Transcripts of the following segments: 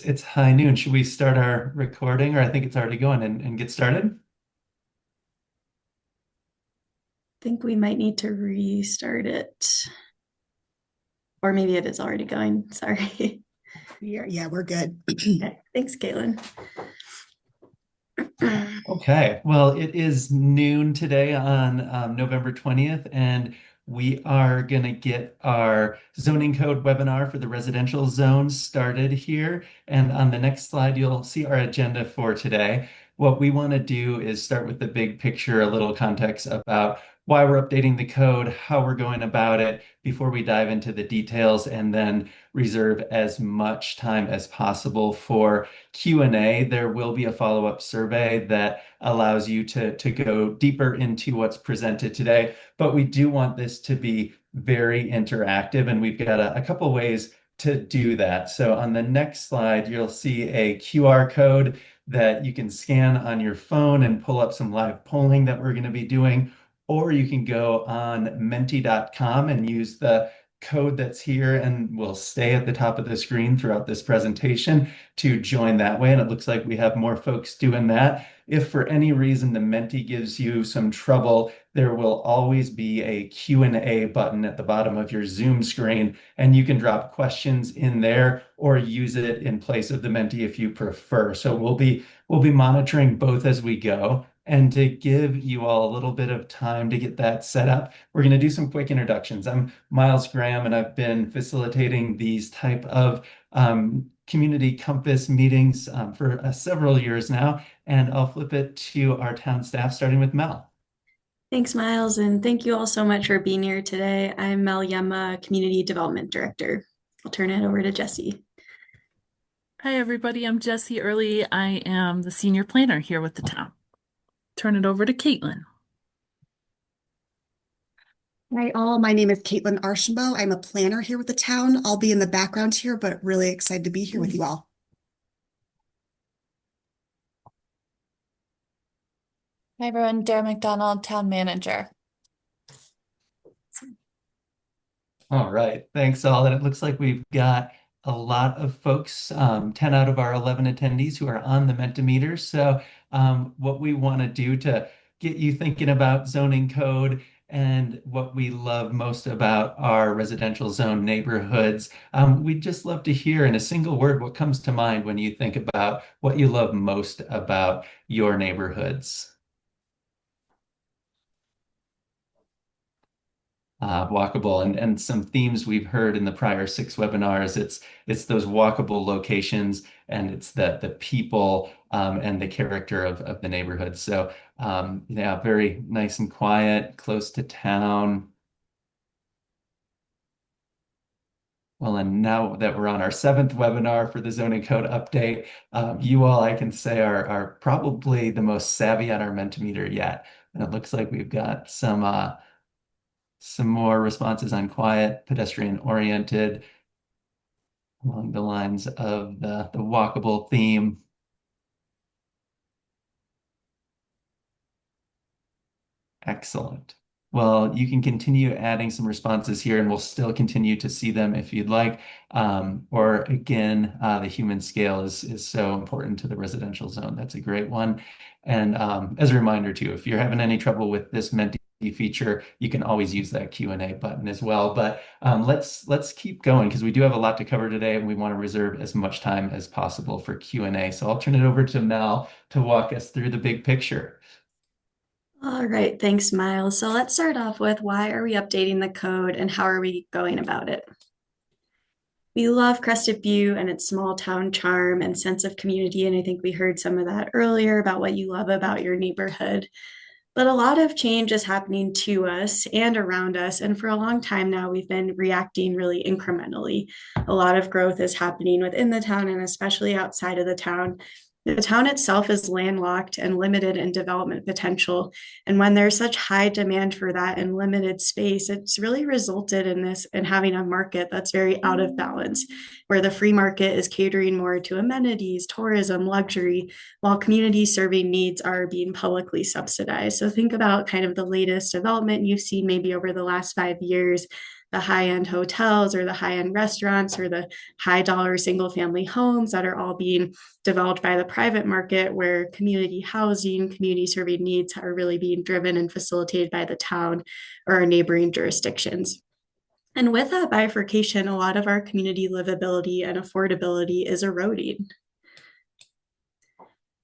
It's high noon. Should we start our recording, or I think it's already going and get started? Think we might need to restart it. Or maybe it is already going. Sorry. Yeah, we're good. Okay. Thanks, Caitlin. Okay. Well, it is noon today on November 20th, and we are going to get our zoning code webinar for the residential zones started here. And on the next slide, you'll see our agenda for today. What we want to do is start with the big picture, a little context about why we're updating the code, how we're going about it before we dive into the details, and then reserve as much time as possible for Q&A. There will be a follow-up survey that allows you to go deeper into what's presented today. But we do want this to be very interactive, and we've got a couple ways to do that. So on the next slide, you'll see a QR code that you can scan on your phone and pull up some live polling that we're going to be doing. Or you can go on menti.com and use the code that's here and will stay at the top of the screen throughout this presentation to join that way. And it looks like we have more folks doing that. If for any reason the Menti gives you some trouble, there will always be a Q&A button at the bottom of your Zoom screen, and you can drop questions in there or use it in place of the Menti if you prefer. So we'll be monitoring both as we go. And to give you all a little bit of time to get that set up, we're going to do some quick introductions. I'm Miles Graham, and I've been facilitating these type of community compass meetings for several years now, and I'll flip it to our town staff, starting with Mel. Thanks, Miles, and thank you all so much for being here today. I'm Mel Yema, Community Development Director. I'll turn it over to Jesse. Hi, everybody. I'm Jessie Early. I am the senior planner here with the town. Turn it over to Caitlin. Hi, all. My name is Caitlin Archambault. I'm a planner here with the town. I'll be in the background here, but really excited to be here with you all. Hi everyone, Dara McDonald, Town Manager. All right, thanks all. And it looks like we've got a lot of folks, 10 out of our 11 attendees who are on the Mentimeter. So what we want to do to get you thinking about zoning code and what we love most about our residential zone neighborhoods, we'd just love to hear in a single word what comes to mind when you think about what you love most about your neighborhoods. Walkable and some themes we've heard in the prior 6 webinars. It's those walkable locations, and it's the people and the character of the neighborhood. So yeah, very nice and quiet, close to town. Well, and now that we're on our 7th webinar for the zoning code update, you all, I can say, are probably the most savvy on our Mentimeter yet. And it looks like we've got some more responses on quiet, pedestrian oriented, along the lines of the walkable theme. Excellent. Well, you can continue adding some responses here, and we'll still continue to see them if you'd like. Or again, the human scale is so important to the residential zone. That's a great one. And as a reminder too, if you're having any trouble with this Menti feature, you can always use that Q&A button as well. But let's keep going because we do have a lot to cover today, and we want to reserve as much time as possible for Q&A. So I'll turn it over to Mel to walk us through the big picture. All right, thanks, Miles. So let's start off with why are we updating the code and how are we going about it? We love Crested Butte and its small town charm and sense of community. And I think we heard some of that earlier about what you love about your neighborhood. But a lot of change is happening to us and around us. And for a long time now, we've been reacting really incrementally. A lot of growth is happening within the town and especially outside of the town. The town itself is landlocked and limited in development potential. And when there's such high demand for that and limited space, it's really resulted in this and having a market that's very out of balance, where the free market is catering more to amenities, tourism, luxury, while community serving needs are being publicly subsidized. So think about kind of the latest development you've seen maybe over the last 5 years. the high-end hotels or the high-end restaurants or the high-dollar single-family homes that are all being developed by the private market, where community housing, community serving needs are really being driven and facilitated by the town or our neighboring jurisdictions. And with that bifurcation, a lot of our community livability and affordability is eroding.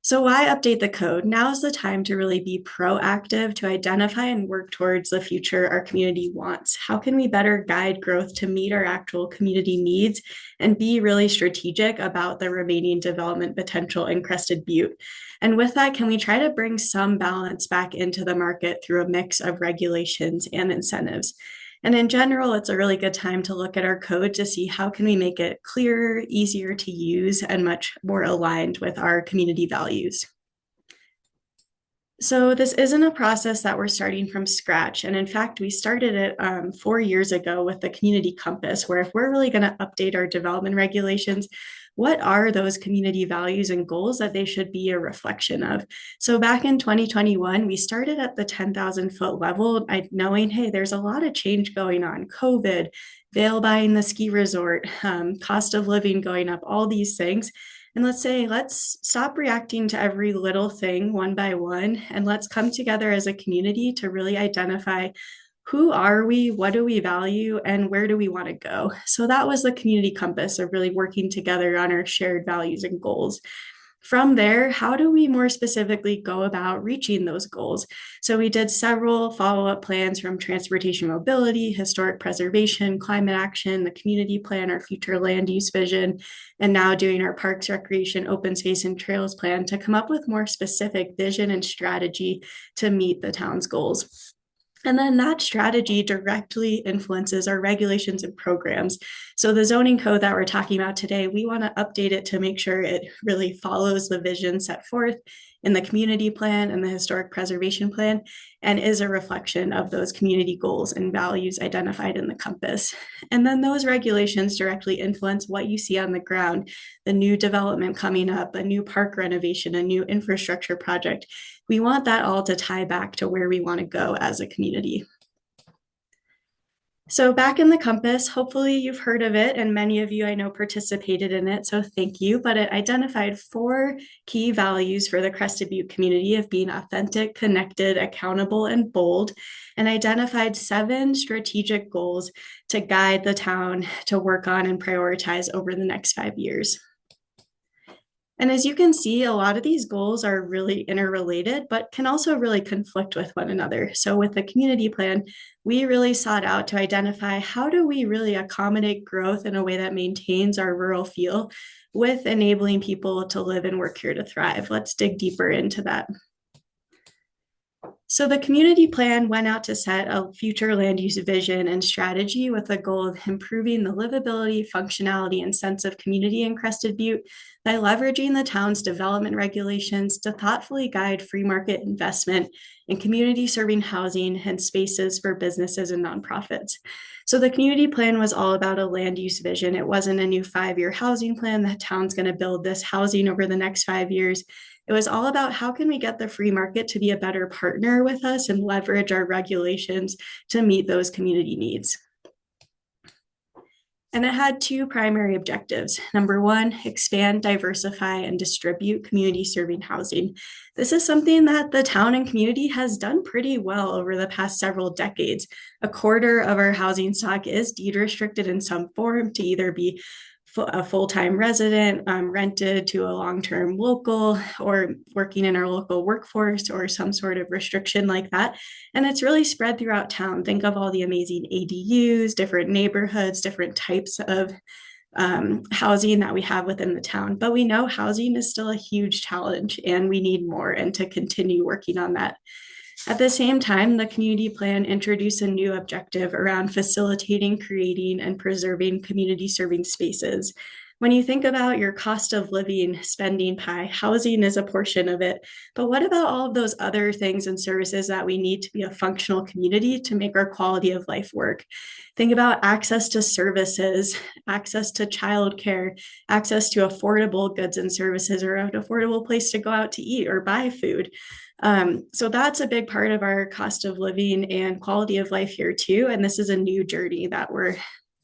So why update the code? Now is the time to really be proactive, to identify and work towards the future our community wants. How can we better guide growth to meet our actual community needs and be really strategic about the remaining development potential in Crested Butte? And with that, can we try to bring some balance back into the market through a mix of regulations and incentives? And in general, it's a really good time to look at our code to see how can we make it clearer, easier to use, and much more aligned with our community values. So this isn't a process that we're starting from scratch. And in fact, we started it 4 years ago with the Community Compass, where if we're really going to update our development regulations, what are those community values and goals that they should be a reflection of? So back in 2021, we started at the 10,000 foot level, knowing, hey, there's a lot of change going on. COVID, Vail buying the ski resort, cost of living going up, all these things. And let's stop reacting to every little thing one by one, and let's come together as a community to really identify who are we, what do we value, and where do we want to go? So that was the Community Compass of really working together on our shared values and goals. From there, how do we more specifically go about reaching those goals? So we did several follow-up plans from transportation mobility, historic preservation, climate action, the community plan, our future land use vision, and now doing our parks, recreation, open space, and trails plan to come up with more specific vision and strategy to meet the town's goals. And then that strategy directly influences our regulations and programs. So the zoning code that we're talking about today, we want to update it to make sure it really follows the vision set forth in the community plan and the historic preservation plan, and is a reflection of those community goals and values identified in the compass. And then those regulations directly influence what you see on the ground, the new development coming up, a new park renovation, a new infrastructure project. We want that all to tie back to where we want to go as a community. So back in the compass, hopefully you've heard of it, and many of you I know participated in it, so thank you. But it identified 4 key values for the Crested Butte community of being authentic, connected, accountable, and bold, and identified 7 strategic goals to guide the town to work on and prioritize over the next 5 years. And as you can see, a lot of these goals are really interrelated, but can also really conflict with one another. So with the community plan, we really sought out to identify how do we really accommodate growth in a way that maintains our rural feel with enabling people to live and work here to thrive. Let's dig deeper into that. So the community plan went out to set a future land use vision and strategy with the goal of improving the livability, functionality, and sense of community in Crested Butte by leveraging the town's development regulations to thoughtfully guide free market investment in community serving housing and spaces for businesses and nonprofits. So the community plan was all about a land use vision. It wasn't a new 5-year housing plan. The town's going to build this housing over the next 5 years. It was all about how can we get the free market to be a better partner with us and leverage our regulations to meet those community needs. And it had 2 primary objectives. Number 1, expand, diversify, and distribute community serving housing. This is something that the town and community has done pretty well over the past several decades. A quarter of our housing stock is deed restricted in some form to either be a full-time resident, rented to a long-term local, or working in our local workforce, or some sort of restriction like that. And it's really spread throughout town. Think of all the amazing ADUs, different neighborhoods, different types of housing that we have within the town. But we know housing is still a huge challenge, and we need more, and to continue working on that. At the same time, the community plan introduced a new objective around facilitating, creating, and preserving community serving spaces. When you think about your cost of living spending pie, housing is a portion of it. But what about all of those other things and services that we need to be a functional community to make our quality of life work? Think about access to services, access to childcare, access to affordable goods and services, or an affordable place to go out to eat or buy food. So that's a big part of our cost of living and quality of life here too. And this is a new journey that we're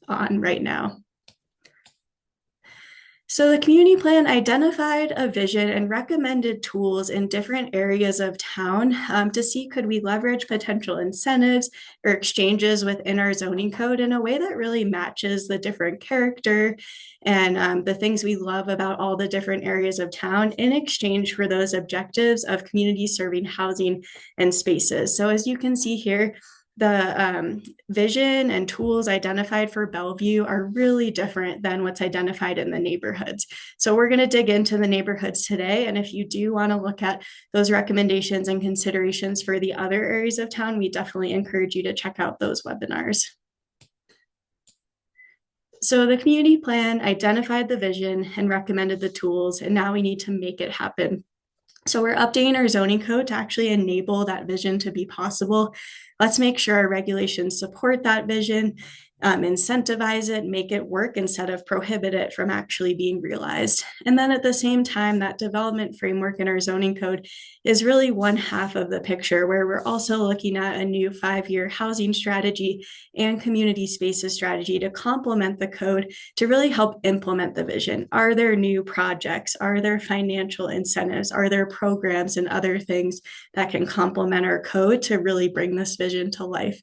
on right now. So the community plan identified a vision and recommended tools in different areas of town to see could we leverage potential incentives or exchanges within our zoning code in a way that really matches the different character and the things we love about all the different areas of town in exchange for those objectives of community serving housing and spaces. So as you can see here, the vision and tools identified for Bellevue are really different than what's identified in the neighborhoods. So we're going to dig into the neighborhoods today. And if you do want to look at those recommendations and considerations for the other areas of town, we definitely encourage you to check out those webinars. So the community plan identified the vision and recommended the tools, and now we need to make it happen. So we're updating our zoning code to actually enable that vision to be possible. Let's make sure our regulations support that vision, incentivize it, make it work instead of prohibit it from actually being realized. And then at the same time, that development framework in our zoning code is really one half of the picture, where we're also looking at a new 5-year housing strategy and community spaces strategy to complement the code to really help implement the vision. Are there new projects? Are there financial incentives? Are there programs and other things that can complement our code to really bring this vision to life?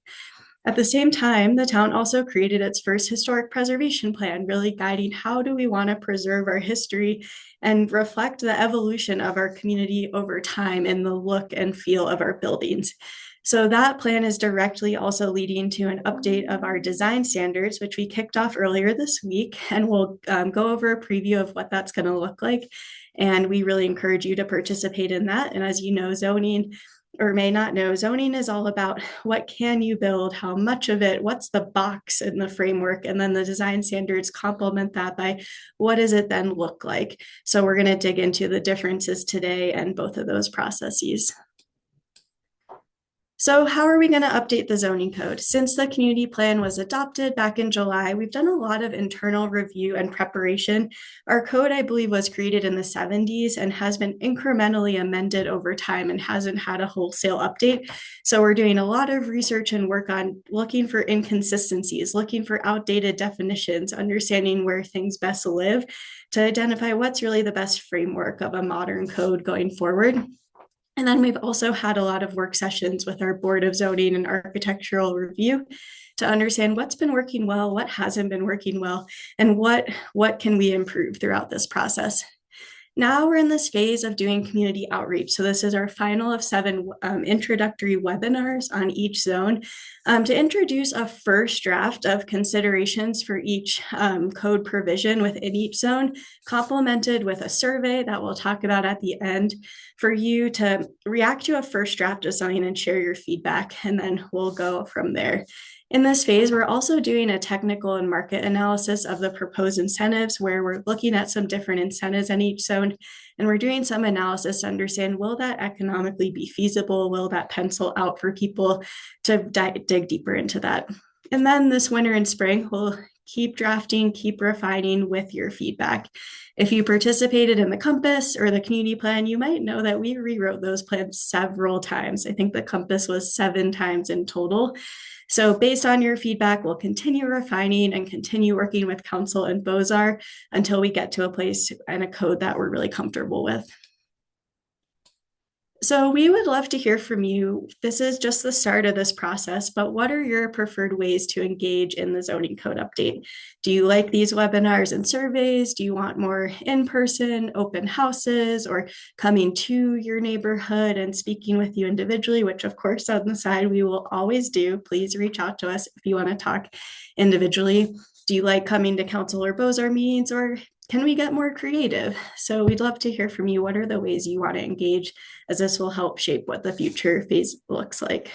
At the same time, the town also created its first historic preservation plan, really guiding how do we want to preserve our history and reflect the evolution of our community over time and the look and feel of our buildings. So that plan is directly also leading to an update of our design standards, which we kicked off earlier this week, and we'll go over a preview of what that's going to look like. And we really encourage you to participate in that. And as you know, zoning, or may not know, zoning is all about what can you build, how much of it, what's the box in the framework, and then the design standards complement that by what does it then look like. So we're going to dig into the differences today and both of those processes. So how are we going to update the zoning code? Since the community plan was adopted back in July, we've done a lot of internal review and preparation. Our code, I believe, was created in the 70s and has been incrementally amended over time and hasn't had a wholesale update. So we're doing a lot of research and work on looking for inconsistencies, looking for outdated definitions, understanding where things best live to identify what's really the best framework of a modern code going forward. And then we've also had a lot of work sessions with our Board of Zoning and Architectural Review to understand what's been working well, what hasn't been working well, and what can we improve throughout this process. Now we're in this phase of doing community outreach. So this is our final of 7 introductory webinars on each zone to introduce a first draft of considerations for each code provision within each zone, complemented with a survey that we'll talk about at the end for you to react to a first draft of something and share your feedback, and then we'll go from there. In this phase, we're also doing a technical and market analysis of the proposed incentives, where we're looking at some different incentives in each zone, and we're doing some analysis to understand, will that economically be feasible? Will that pencil out for people to dig deeper into that? And then this winter and spring, we'll keep drafting, keep refining with your feedback. If you participated in the Compass or the community plan, you might know that we rewrote those plans several times. I think the Compass was 7 times in total. So based on your feedback, we'll continue refining and continue working with council and BOZAR until we get to a place and a code that we're really comfortable with. So we would love to hear from you. This is just the start of this process, but what are your preferred ways to engage in the zoning code update? Do you like these webinars and surveys? Do you want more in-person open houses, or coming to your neighborhood and speaking with you individually, which of course on the side we will always do. Please reach out to us if you want to talk individually. Do you like coming to council or BOZAR meetings, or can we get more creative? So we'd love to hear from you. What are the ways you want to engage, as this will help shape what the future phase looks like?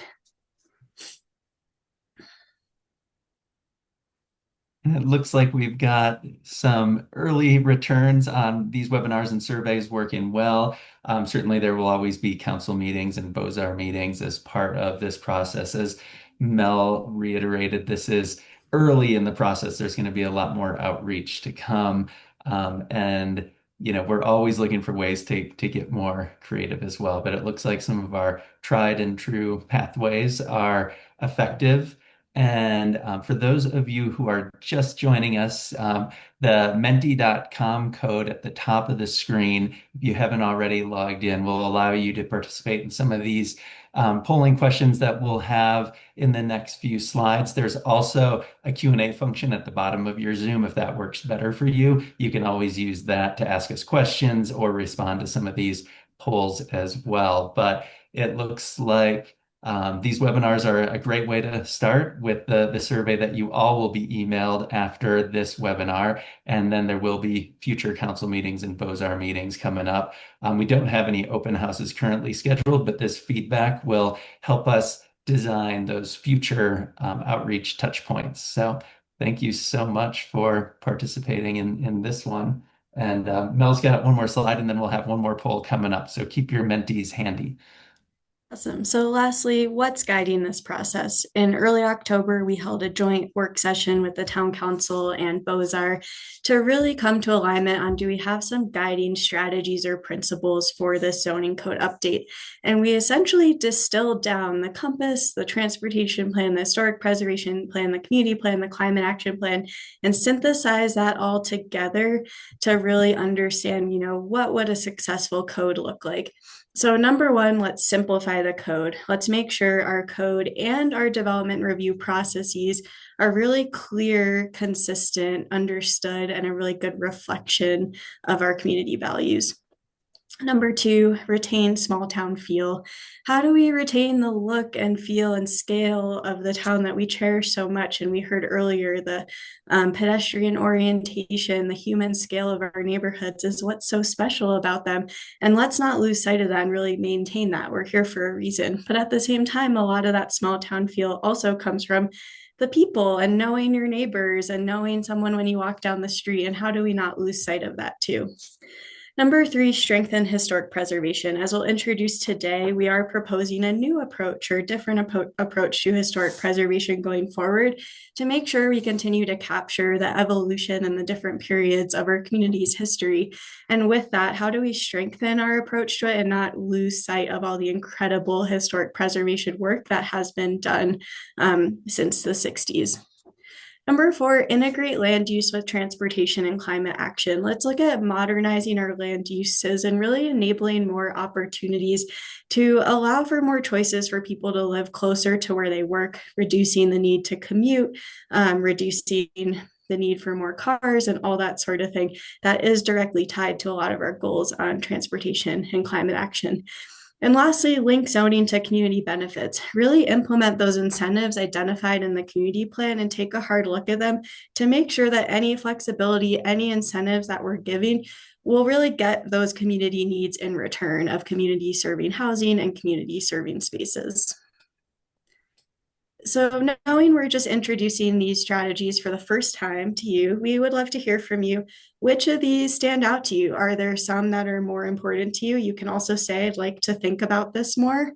And it looks like we've got some early returns on these webinars and surveys working well. Certainly, there will always be council meetings and BOZAR meetings as part of this process. As Mel reiterated, this is early in the process. There's going to be a lot more outreach to come. And we're always looking for ways to get more creative as well. But it looks like some of our tried and true pathways are effective. And for those of you who are just joining us, the menti.com code at the top of the screen, if you haven't already logged in, will allow you to participate in some of these polling questions that we'll have in the next few slides. There's also a Q&A function at the bottom of your Zoom. If that works better for you, you can always use that to ask us questions or respond to some of these polls as well. But it looks like these webinars are a great way to start with the survey that you all will be emailed after this webinar. And then there will be future council meetings and BOZAR meetings coming up. We don't have any open houses currently scheduled, but this feedback will help us design those future outreach touch points. So thank you so much for participating in this one. And Mel's got one more slide, and then we'll have one more poll coming up. So keep your mentees handy. Awesome. So lastly, what's guiding this process? In early October, we held a joint work session with the town council and BOZAR to really come to alignment on, do we have some guiding strategies or principles for this zoning code update? And we essentially distilled down the compass, the transportation plan, the historic preservation plan, the community plan, the climate action plan, and synthesize that all together to really understand, what would a successful code look like? So number one, let's simplify the code. Let's make sure our code and our development review processes are really clear, consistent, understood, and a really good reflection of our community values. Number two, retain small town feel. How do we retain the look and feel and scale of the town that we cherish so much? And we heard earlier the pedestrian orientation, the human scale of our neighborhoods is what's so special about them. And let's not lose sight of that and really maintain that. We're here for a reason. But at the same time, a lot of that small town feel also comes from the people and knowing your neighbors and knowing someone when you walk down the street. And how do we not lose sight of that too? Number three, strengthen historic preservation. As we'll introduce today, we are proposing a new approach or different approach to historic preservation going forward to make sure we continue to capture the evolution and the different periods of our community's history. And with that, how do we strengthen our approach to it and not lose sight of all the incredible historic preservation work that has been done since the 60s? Number four, integrate land use with transportation and climate action. Let's look at modernizing our land uses and really enabling more opportunities to allow for more choices for people to live closer to where they work, reducing the need to commute, reducing the need for more cars and all that sort of thing. That is directly tied to a lot of our goals on transportation and climate action. And lastly, link zoning to community benefits. Really implement those incentives identified in the community plan and take a hard look at them to make sure that any flexibility, any incentives that we're giving will really get those community needs in return of community serving housing and community serving spaces. So knowing we're just introducing these strategies for the first time to you, we would love to hear from you. Which of these stand out to you? Are there some that are more important to you? You can also say, I'd like to think about this more.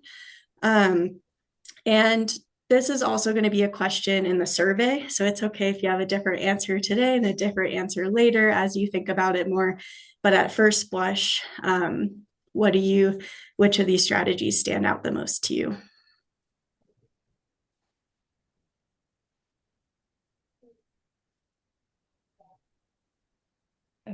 And this is also going to be a question in the survey. So it's okay if you have a different answer today and a different answer later as you think about it more. But at first blush, which of these strategies stand out the most to you?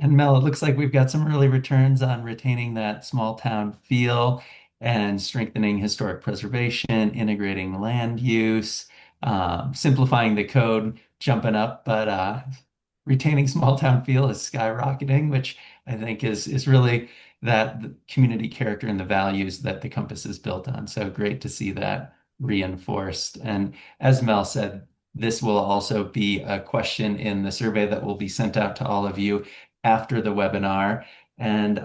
And Mel, it looks like we've got some early returns on retaining that small town feel and strengthening historic preservation, integrating land use, simplifying the code, jumping up, but retaining small town feel is skyrocketing, which I think is really that the community character and the values that the Compass is built on. So great to see that reinforced. And as Mel said, this will also be a question in the survey that will be sent out to all of you after the webinar. And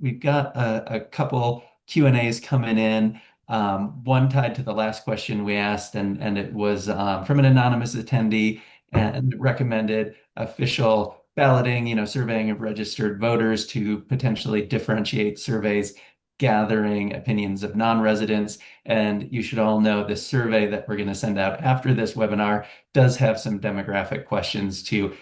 we've got a couple Q&As coming in. One tied to the last question we asked, and it was from an anonymous attendee. and recommended official balloting, surveying of registered voters to potentially differentiate surveys gathering opinions of non-residents. And you should all know the survey that we're going to send out after this webinar does have some demographic questions to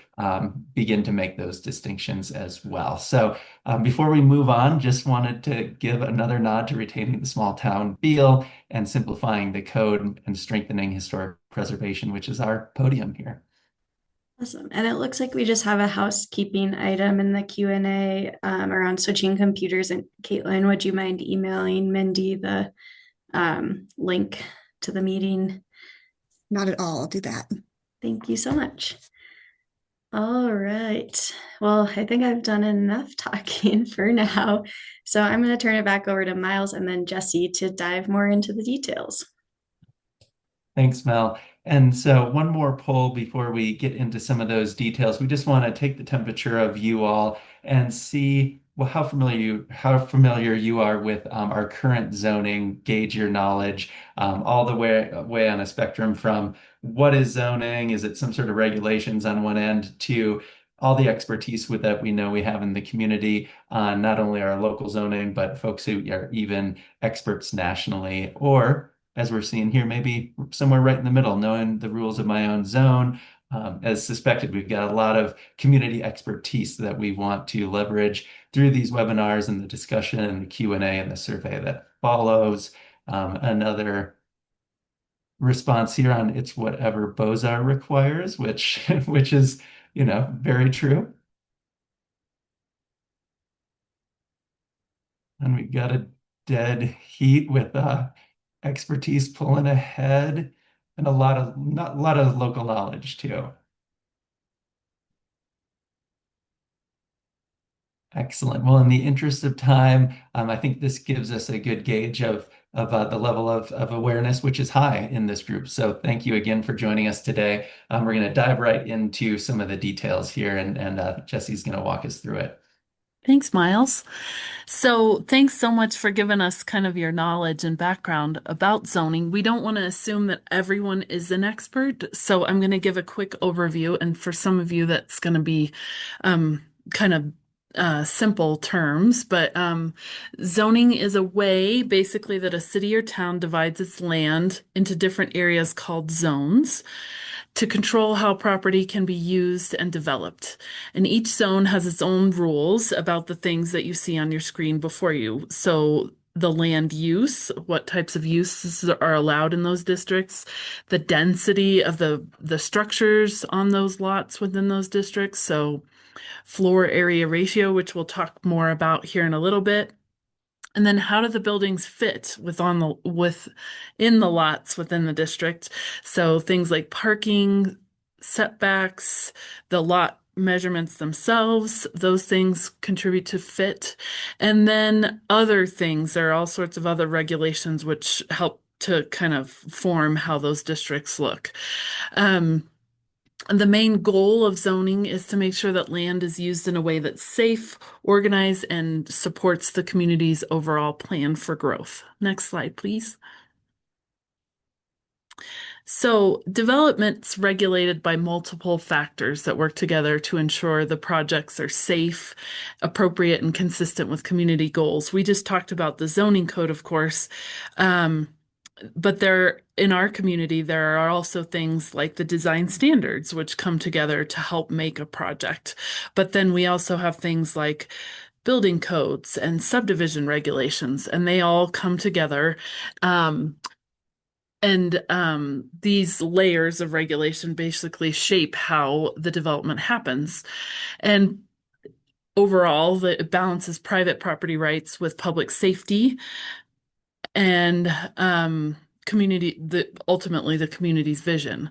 begin to make those distinctions as well. So before we move on, just wanted to give another nod to retaining the small town feel and simplifying the code and strengthening historic preservation, which is our podium here. Awesome. And it looks like we just have a housekeeping item in the Q&A around switching computers. And Caitlin, would you mind emailing Mindy the link to the meeting? Not at all. I'll do that. Thank you so much. All right. Well, I think I've done enough talking for now. So I'm going to turn it back over to Miles and then Jesse to dive more into the details. Thanks, Mel. And so one more poll before we get into some of those details. We just want to take the temperature of you all and see how familiar you are with our current zoning, gauge your knowledge, all the way on a spectrum from what is zoning, is it some sort of regulations on one end, to all the expertise that we know we have in the community on not only our local zoning, but folks who are even experts nationally, or as we're seeing here, maybe somewhere right in the middle, knowing the rules of my own zone. As suspected, we've got a lot of community expertise that we want to leverage through these webinars and the discussion and the Q&A and the survey that follows. Another response here on it's whatever Bozar requires, which is, very true. And we got a dead heat with expertise pulling ahead and a lot of local knowledge too. Excellent. Well, in the interest of time, I think this gives us a good gauge of the level of awareness, which is high in this group. So thank you again for joining us today. We're going to dive right into some of the details here, and Jesse's going to walk us through it. Thanks, Miles. So thanks so much for giving us kind of your knowledge and background about zoning. We don't want to assume that everyone is an expert, so I'm going to give a quick overview, and for some of you that's going to be kind of simple terms, but zoning is a way basically that a city or town divides its land into different areas called zones to control how property can be used and developed. And each zone has its own rules about the things that you see on your screen before you. So the land use, what types of uses are allowed in those districts, the density of the structures on those lots within those districts. So floor area ratio, which we'll talk more about here in a little bit. And then how do the buildings fit within the lots within the district? So things like parking, setbacks, the lot measurements themselves, those things contribute to fit. And then other things, there are all sorts of other regulations which help to kind of form how those districts look. The main goal of zoning is to make sure that land is used in a way that's safe, organized, and supports the community's overall plan for growth. Next slide, please. So development's regulated by multiple factors that work together to ensure the projects are safe, appropriate, and consistent with community goals. We just talked about the zoning code, of course. But in our community, there are also things like the design standards, which come together to help make a project. But then we also have things like building codes and subdivision regulations, and they all come together. These layers of regulation basically shape how the development happens. And overall, it balances private property rights with public safety and ultimately the community's vision.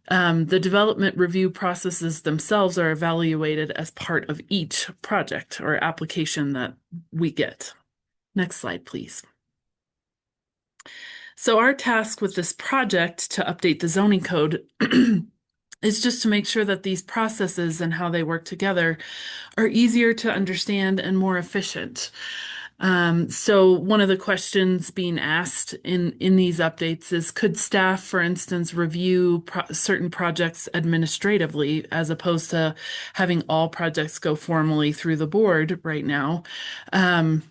The development review processes themselves are evaluated as part of each project or application that we get. Next slide, please. So our task with this project to update the zoning code is just to make sure that these processes and how they work together are easier to understand and more efficient. So one of the questions being asked in these updates is, could staff, for instance, review certain projects administratively as opposed to having all projects go formally through the board right now, um,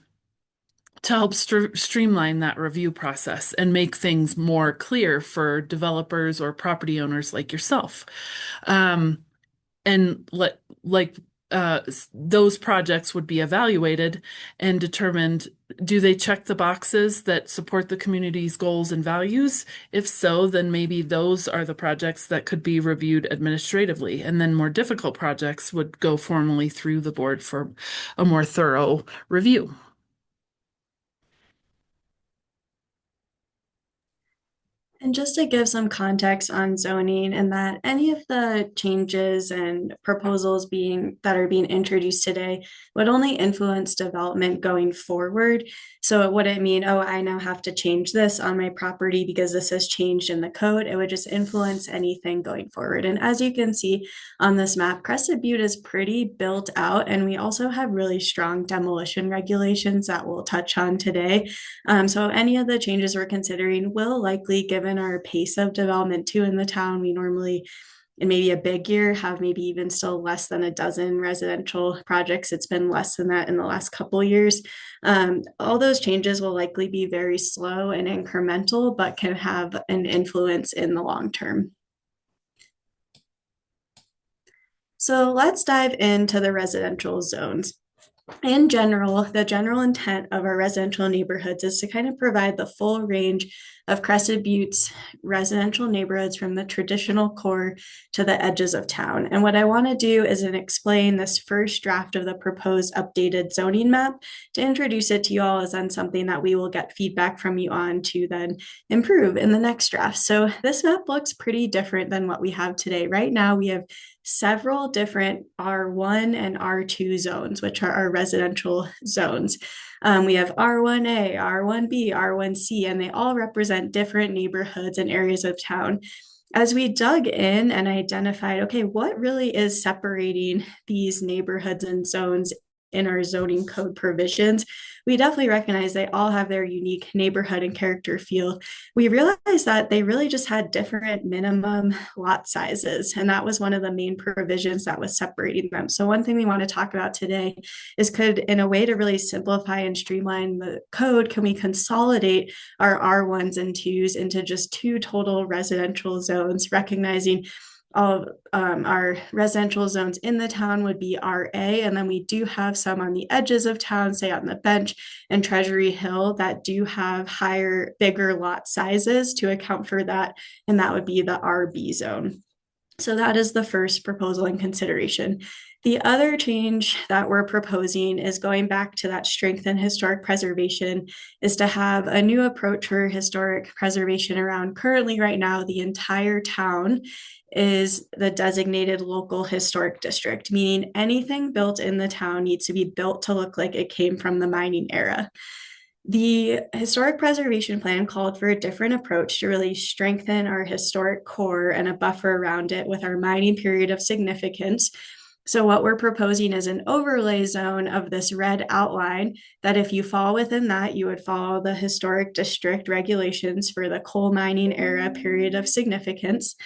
to help streamline that review process and make things more clear for developers or property owners like yourself. Um, and those projects would be evaluated and determined, do they check the boxes that support the community's goals and values? If so, then maybe those are the projects that could be reviewed administratively, and then more difficult projects would go formally through the board for a more thorough review. And just to give some context on zoning, and that any of the changes and proposals that are being introduced today would only influence development going forward. So it wouldn't mean, oh, I now have to change this on my property because this has changed in the code. It would just influence anything going forward. And as you can see on this map, Crested Butte is pretty built out, and we also have really strong demolition regulations that we'll touch on today. So any of the changes we're considering will likely, given our pace of development too in the town, we normally, in maybe a big year, have maybe even still less than a dozen residential projects. It's been less than that in the last couple of years. All those changes will likely be very slow and incremental, but can have an influence in the long term. So let's dive into the residential zones. In general, the general intent of our residential neighborhoods is to kind of provide the full range of Crested Butte's residential neighborhoods from the traditional core to the edges of town. And what I want to do is explain this first draft of the proposed updated zoning map to introduce it to you all as on something that we will get feedback from you on to then improve in the next draft. So this map looks pretty different than what we have today. Right now, we have several different R1 and R2 zones, which are our residential zones. We have R1A, R1B, R1C, and they all represent different neighborhoods and areas of town. As we dug in and identified, okay, what really is separating these neighborhoods and zones in our zoning code provisions, we definitely recognize they all have their unique neighborhood and character feel. We realized that they really just had different minimum lot sizes, and that was one of the main provisions that was separating them. So one thing we want to talk about today is, could, in a way to really simplify and streamline the code, can we consolidate our R1s and 2s into just 2 total residential zones, recognizing all of our residential zones in the town would be RA, and then we do have some on the edges of town, say on the Bench and Treasury Hill, that do have higher, bigger lot sizes to account for that, and that would be the RB zone. So that is the first proposal in consideration. The other change that we're proposing is going back to that strength in historic preservation, is to have a new approach for historic preservation around. Currently, right now, the entire town is the designated local historic district, meaning anything built in the town needs to be built to look like it came from the mining era. The historic preservation plan called for a different approach to really strengthen our historic core and a buffer around it with our mining period of significance. So what we're proposing is an overlay zone of this red outline, that if you fall within that, you would follow the historic district regulations for the coal mining era period of significance.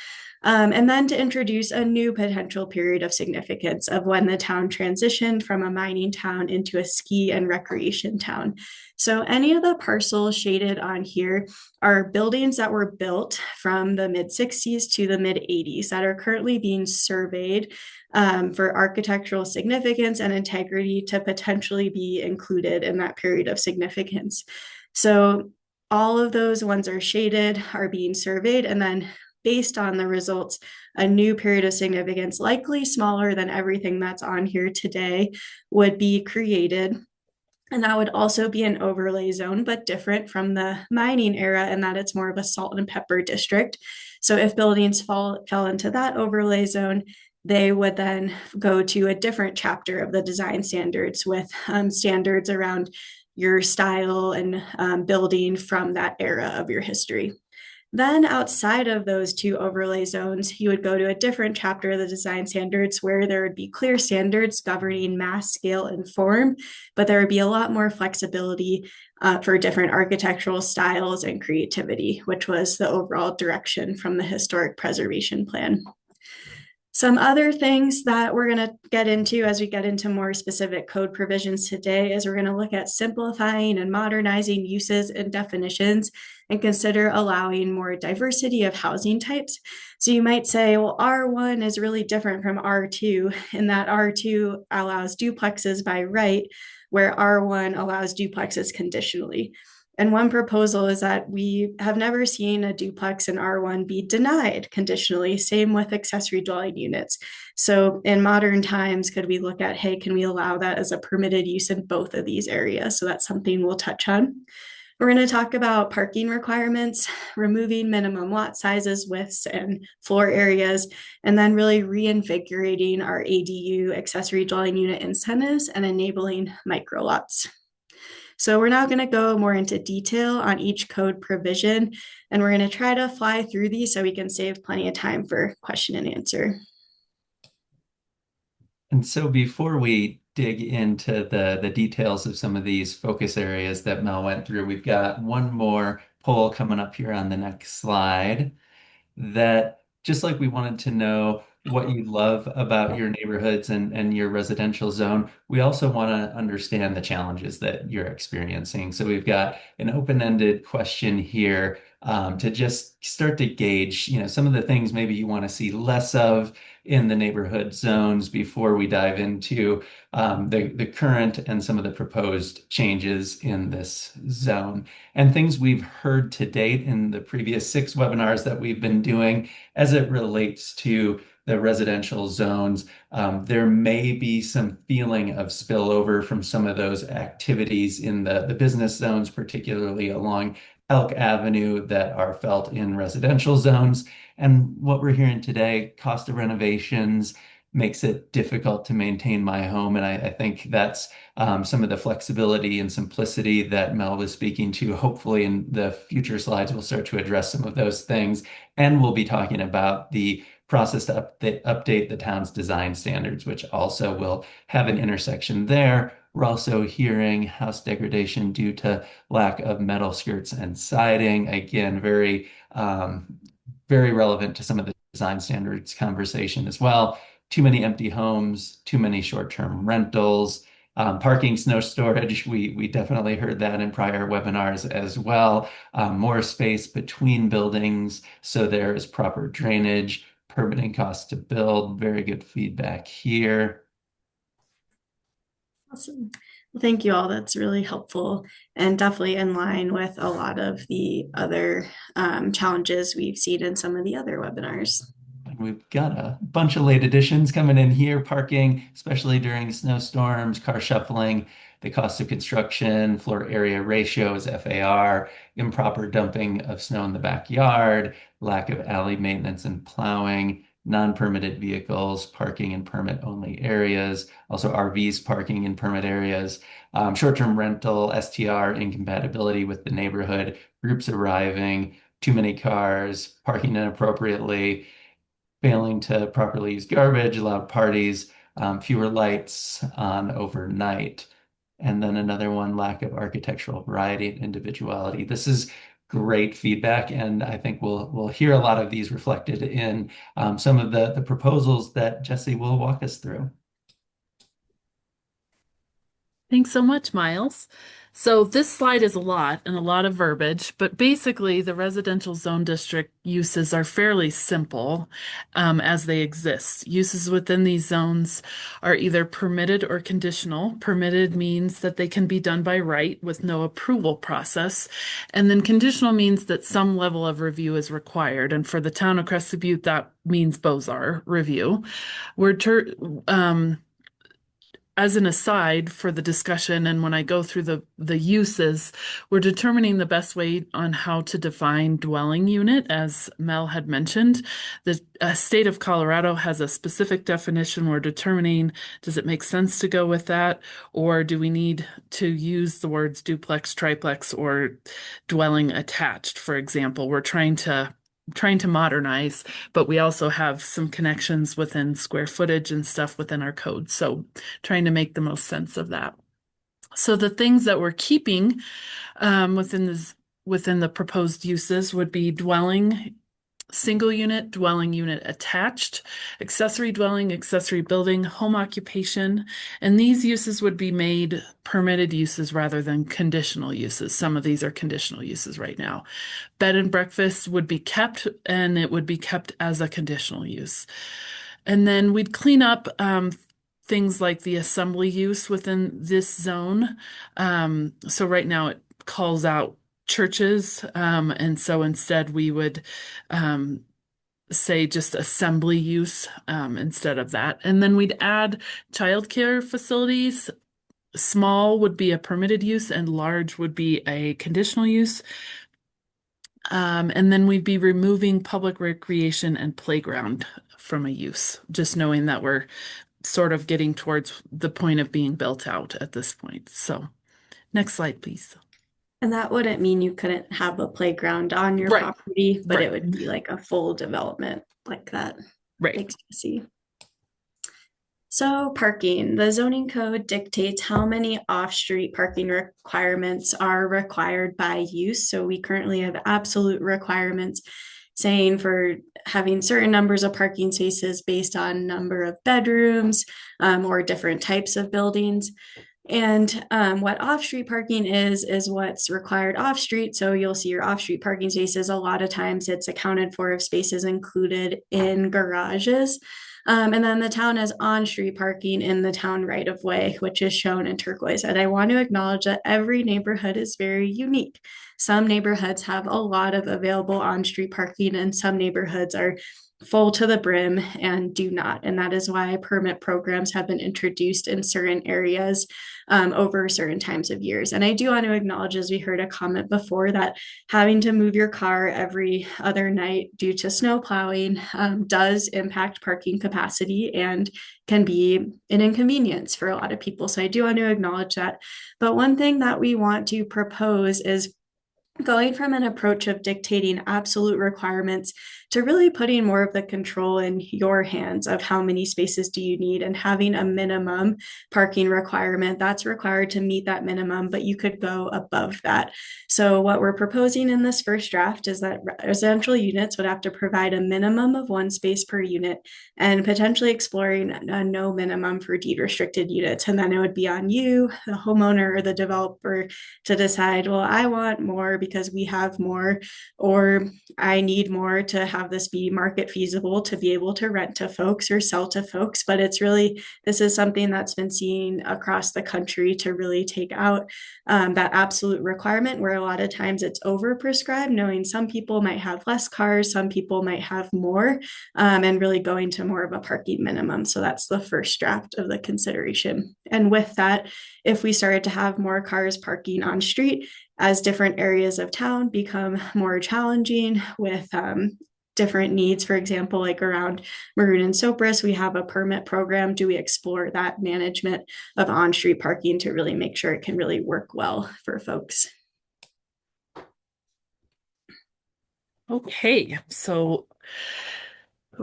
And then to introduce a new potential period of significance of when the town transitioned from a mining town into a ski and recreation town. So any of the parcels shaded on here are buildings that were built from the mid-60s to the mid-80s that are currently being surveyed for architectural significance and integrity to potentially be included in that period of significance. So all of those ones are shaded, are being surveyed, and then based on the results, a new period of significance, likely smaller than everything that's on here today, would be created. And that would also be an overlay zone, but different from the mining era in that it's more of a salt and pepper district. So if buildings fell into that overlay zone, they would then go to a different chapter of the design standards with standards around your style and building from that era of your history. Then outside of those two overlay zones, you would go to a different chapter of the design standards where there would be clear standards governing mass, scale, and form, but there would be a lot more flexibility for different architectural styles and creativity, which was the overall direction from the historic preservation plan. Some other things that we're going to get into as we get into more specific code provisions today is we're going to look at simplifying and modernizing uses and definitions and consider allowing more diversity of housing types. So you might say, well, R1 is really different from R2 in that R2 allows duplexes by right, where R1 allows duplexes conditionally. And one proposal is that we have never seen a duplex in R1 be denied conditionally, same with accessory dwelling units. So in modern times, could we look at, hey, can we allow that as a permitted use in both of these areas? So that's something we'll touch on. We're going to talk about parking requirements, removing minimum lot sizes, widths, and floor areas, and then really reinvigorating our ADU accessory dwelling unit incentives and enabling micro lots. So we're now going to go more into detail on each code provision, and we're going to try to fly through these so we can save plenty of time for question and answer. And so before we dig into the details of some of these focus areas that Mel went through, we've got one more poll coming up here on the next slide that just like we wanted to know what you love about your neighborhoods and your residential zone, we also want to understand the challenges that you're experiencing. So we've got an open-ended question here to just start to gauge, some of the things maybe you want to see less of in the neighborhood zones before we dive into the current and some of the proposed changes in this zone. And things we've heard to date in the previous 6 webinars that we've been doing as it relates to the residential zones. There may be some feeling of spillover from some of those activities in the business zones, particularly along Elk Avenue, that are felt in residential zones. And what we're hearing today, cost of renovations makes it difficult to maintain my home. And I think that's some of the flexibility and simplicity that Mel was speaking to. Hopefully in the future slides, we'll start to address some of those things. And we'll be talking about the process to update the town's design standards, which also will have an intersection there. We're also hearing house degradation due to lack of metal skirts and siding. Again, very relevant to some of the design standards conversation as well. Too many empty homes, too many short-term rentals, parking, snow storage. We definitely heard that in prior webinars as well. More space between buildings, so there is proper drainage, permitting costs to build. Very good feedback here. Awesome. Well, thank you all. That's really helpful and definitely in line with a lot of the other challenges we've seen in some of the other webinars. We've got a bunch of late additions coming in here, parking, especially during snowstorms, car shuffling, the cost of construction, floor area ratios, FAR, improper dumping of snow in the backyard, lack of alley maintenance and plowing, non-permitted vehicles, parking in permit-only areas, also RVs parking in permit areas, short-term rental, STR incompatibility with the neighborhood, groups arriving, too many cars, parking inappropriately, failing to properly use garbage, loud parties, fewer lights on overnight. And then another one, lack of architectural variety and individuality. This is great feedback, and I think we'll hear a lot of these reflected in some of the proposals that Jesse will walk us through. Thanks so much, Miles. So this slide is a lot and a lot of verbiage, but basically the residential zone district uses are fairly simple as they exist. Uses within these zones are either permitted or conditional. Permitted means that they can be done by right with no approval process. And then conditional means that some level of review is required. And for the town of Crested Butte, that means BOZAR review. as an aside for the discussion, and when I go through the uses, we're determining the best way on how to define dwelling unit, as Mel had mentioned. The state of Colorado has a specific definition. We're determining, does it make sense to go with that, or do we need to use the words duplex, triplex, or dwelling attached, for example? We're trying to modernize, but we also have some connections within square footage and stuff within our code. So trying to make the most sense of that. So the things that we're keeping within the proposed uses would be dwelling, single unit, dwelling unit attached, accessory dwelling, accessory building, home occupation, and these uses would be made permitted uses rather than conditional uses. Some of these are conditional uses right now. Bed and breakfast would be kept, and it would be kept as a conditional use. And then we'd clean up things like the assembly use within this zone. So right now it calls out churches, and so instead we would say just assembly use instead of that. And then we'd add childcare facilities. Small would be a permitted use and large would be a conditional use. And then we'd be removing public recreation and playground from a use, just knowing that we're sort of getting towards the point of being built out at this point. So next slide, please. And that wouldn't mean you couldn't have a playground on your Right. property, but Right. it would be like a full development like that. Right. Thanks, Jesse. So parking, the zoning code dictates how many off-street parking requirements are required by use. So we currently have absolute requirements saying for having certain numbers of parking spaces based on number of bedrooms or different types of buildings. And what off-street parking is what's required off-street. So you'll see your off-street parking spaces. A lot of times it's accounted for if spaces included in garages. And then the town has on-street parking in the town right of way, which is shown in turquoise. And I want to acknowledge that every neighborhood is very unique. Some neighborhoods have a lot of available on-street parking, and some neighborhoods are full to the brim and do not. And that is why permit programs have been introduced in certain areas over certain times of years. And I do want to acknowledge, as we heard a comment before, that having to move your car every other night due to snow plowing does impact parking capacity and can be an inconvenience for a lot of people. So I do want to acknowledge that. But one thing that we want to propose is going from an approach of dictating absolute requirements to really putting more of the control in your hands of how many spaces do you need, and having a minimum parking requirement that's required to meet that minimum, but you could go above that. So what we're proposing in this first draft is that residential units would have to provide a minimum of 1 space per unit, and potentially exploring a no minimum for deed restricted units. And then it would be on you, the homeowner or the developer, to decide, well, I want more because we have more, or I need more to have this be market feasible to be able to rent to folks or sell to folks. But it's really, this is something that's been seen across the country to really take out that absolute requirement, where a lot of times it's overprescribed, knowing some people might have less cars, some people might have more, and really going to more of a parking minimum. So that's the first draft of the consideration. And with that, if we started to have more cars parking on street, as different areas of town become more challenging with different needs, for example, like around Maroon and Sopris, we have a permit program. Do we explore that management of on-street parking to really make sure it can really work well for folks? Okay, so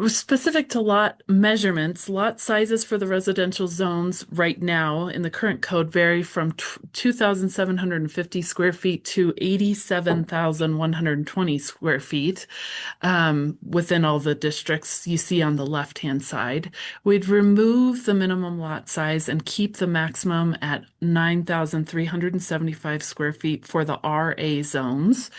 specific to lot measurements, lot sizes for the residential zones right now in the current code vary from 2,750 square feet to 87,120 square feet within all the districts you see on the left-hand side. We'd remove the minimum lot size and keep the maximum at 9,375 square feet for the RA zones,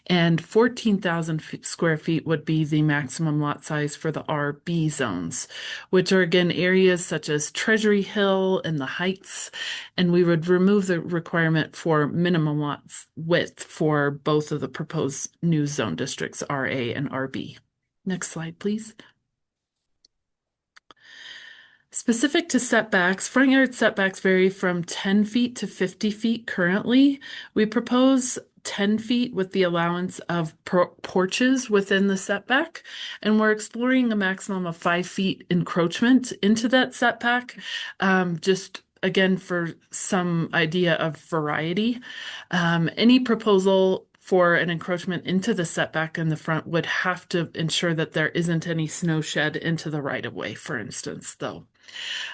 and 14,000 square feet would be the maximum lot size for the RB zones, which are again areas such as Treasury Hill and the Heights. And we would remove the requirement for minimum lot width for both of the proposed new zone districts, RA and RB. Next slide, please. Specific to setbacks, front yard setbacks vary from 10 feet to 50 feet currently. We propose 10 feet with the allowance of porches within the setback, and we're exploring a maximum of 5 feet encroachment into that setback, just again for some idea of variety. Any proposal for an encroachment into the setback in the front would have to ensure that there isn't any snow shed into the right of way, for instance, though.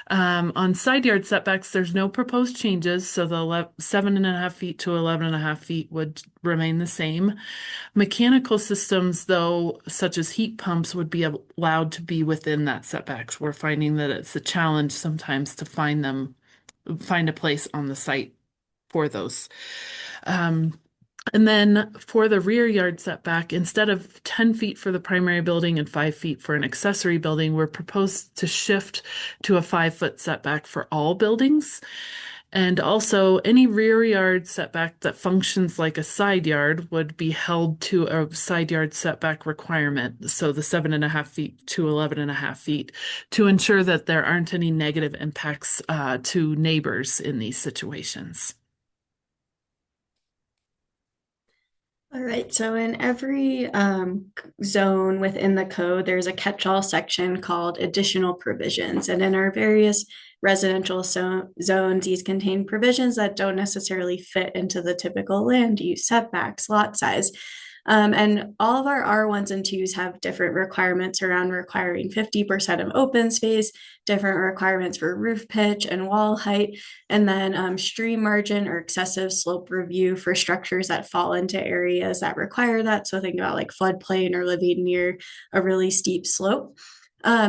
On side yard setbacks, there's no proposed changes, so the 7.5 feet to 11.5 feet would remain the same. Mechanical systems, though, such as heat pumps, would be allowed to be within that setbacks. We're finding that it's a challenge sometimes to find a place on the site for those. And then for the rear yard setback, instead of 10 feet for the primary building and 5 feet for an accessory building, we're proposed to shift to a 5-foot setback for all buildings. And also, any rear yard setback that functions like a side yard would be held to a side yard setback requirement. So the 7.5 feet to 11.5 feet, to ensure that there aren't any negative impacts to neighbors in these situations. All right, so in every zone within the code, there's a catch-all section called additional provisions. And in our various residential zones, these contain provisions that don't necessarily fit into the typical land use, setbacks, lot size. And all of our R1s and 2s have different requirements around requiring 50% of open space, different requirements for roof pitch and wall height, and then stream margin or excessive slope review for structures that fall into areas that require that. So think about like floodplain or living near a really steep slope.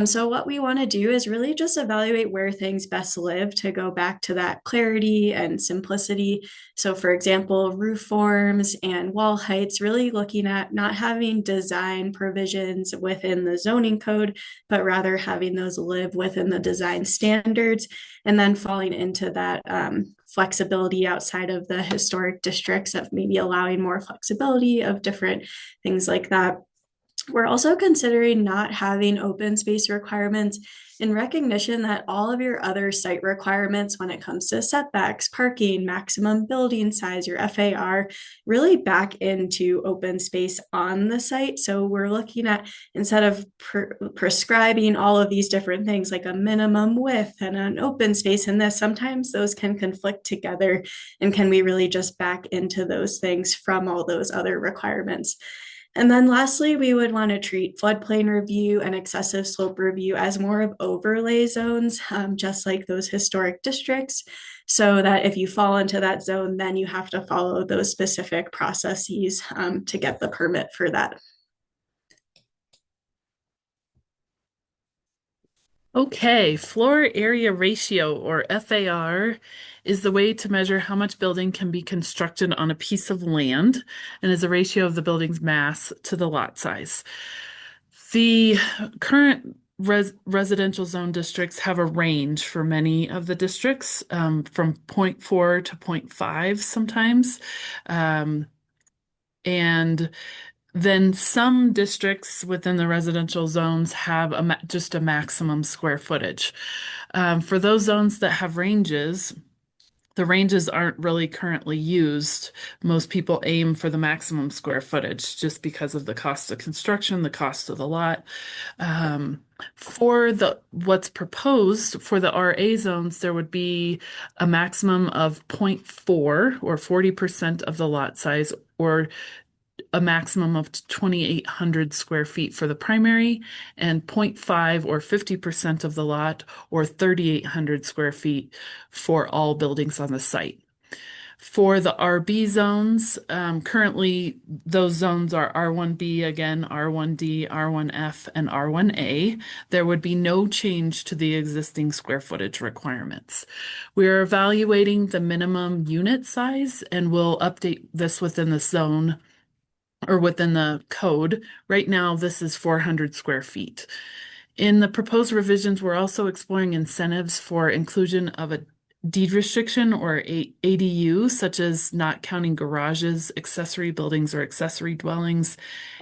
So what we want to do is really just evaluate where things best live to go back to that clarity and simplicity. So for example, roof forms and wall heights, really looking at not having design provisions within the zoning code, but rather having those live within the design standards, and then falling into that flexibility outside of the historic districts of maybe allowing more flexibility of different things like that. We're also considering not having open space requirements in recognition that all of your other site requirements when it comes to setbacks, parking, maximum building size, your FAR, really back into open space on the site. So we're looking at, instead of prescribing all of these different things like a minimum width and an open space in this, sometimes those can conflict together, and can we really just back into those things from all those other requirements? And then lastly, we would want to treat floodplain review and excessive slope review as more of overlay zones, just like those historic districts, so that if you fall into that zone, then you have to follow those specific processes to get the permit for that. Okay, floor area ratio, or FAR, is the way to measure how much building can be constructed on a piece of land, and is a ratio of the building's mass to the lot size. The current residential zone districts have a range for many of the districts, from 0.4 to 0.5 sometimes. And then some districts within the residential zones have just a maximum square footage. For those zones that have ranges, the ranges aren't really currently used. Most people aim for the maximum square footage just because of the cost of construction, the cost of the lot. For what's proposed for the RA zones, there would be a maximum of 0.4 or 40% of the lot size, or a maximum of 2,800 square feet for the primary, and 0.5 or 50% of the lot, or 3,800 square feet for all buildings on the site. For the RB zones, currently those zones are R1B, again, R1D, R1F, and R1A. There would be no change to the existing square footage requirements. We are evaluating the minimum unit size, and we'll update this within the zone or within the code. Right now, this is 400 square feet. In the proposed revisions, we're also exploring incentives for inclusion of a deed restriction or ADU, such as not counting garages, accessory buildings, or accessory dwellings,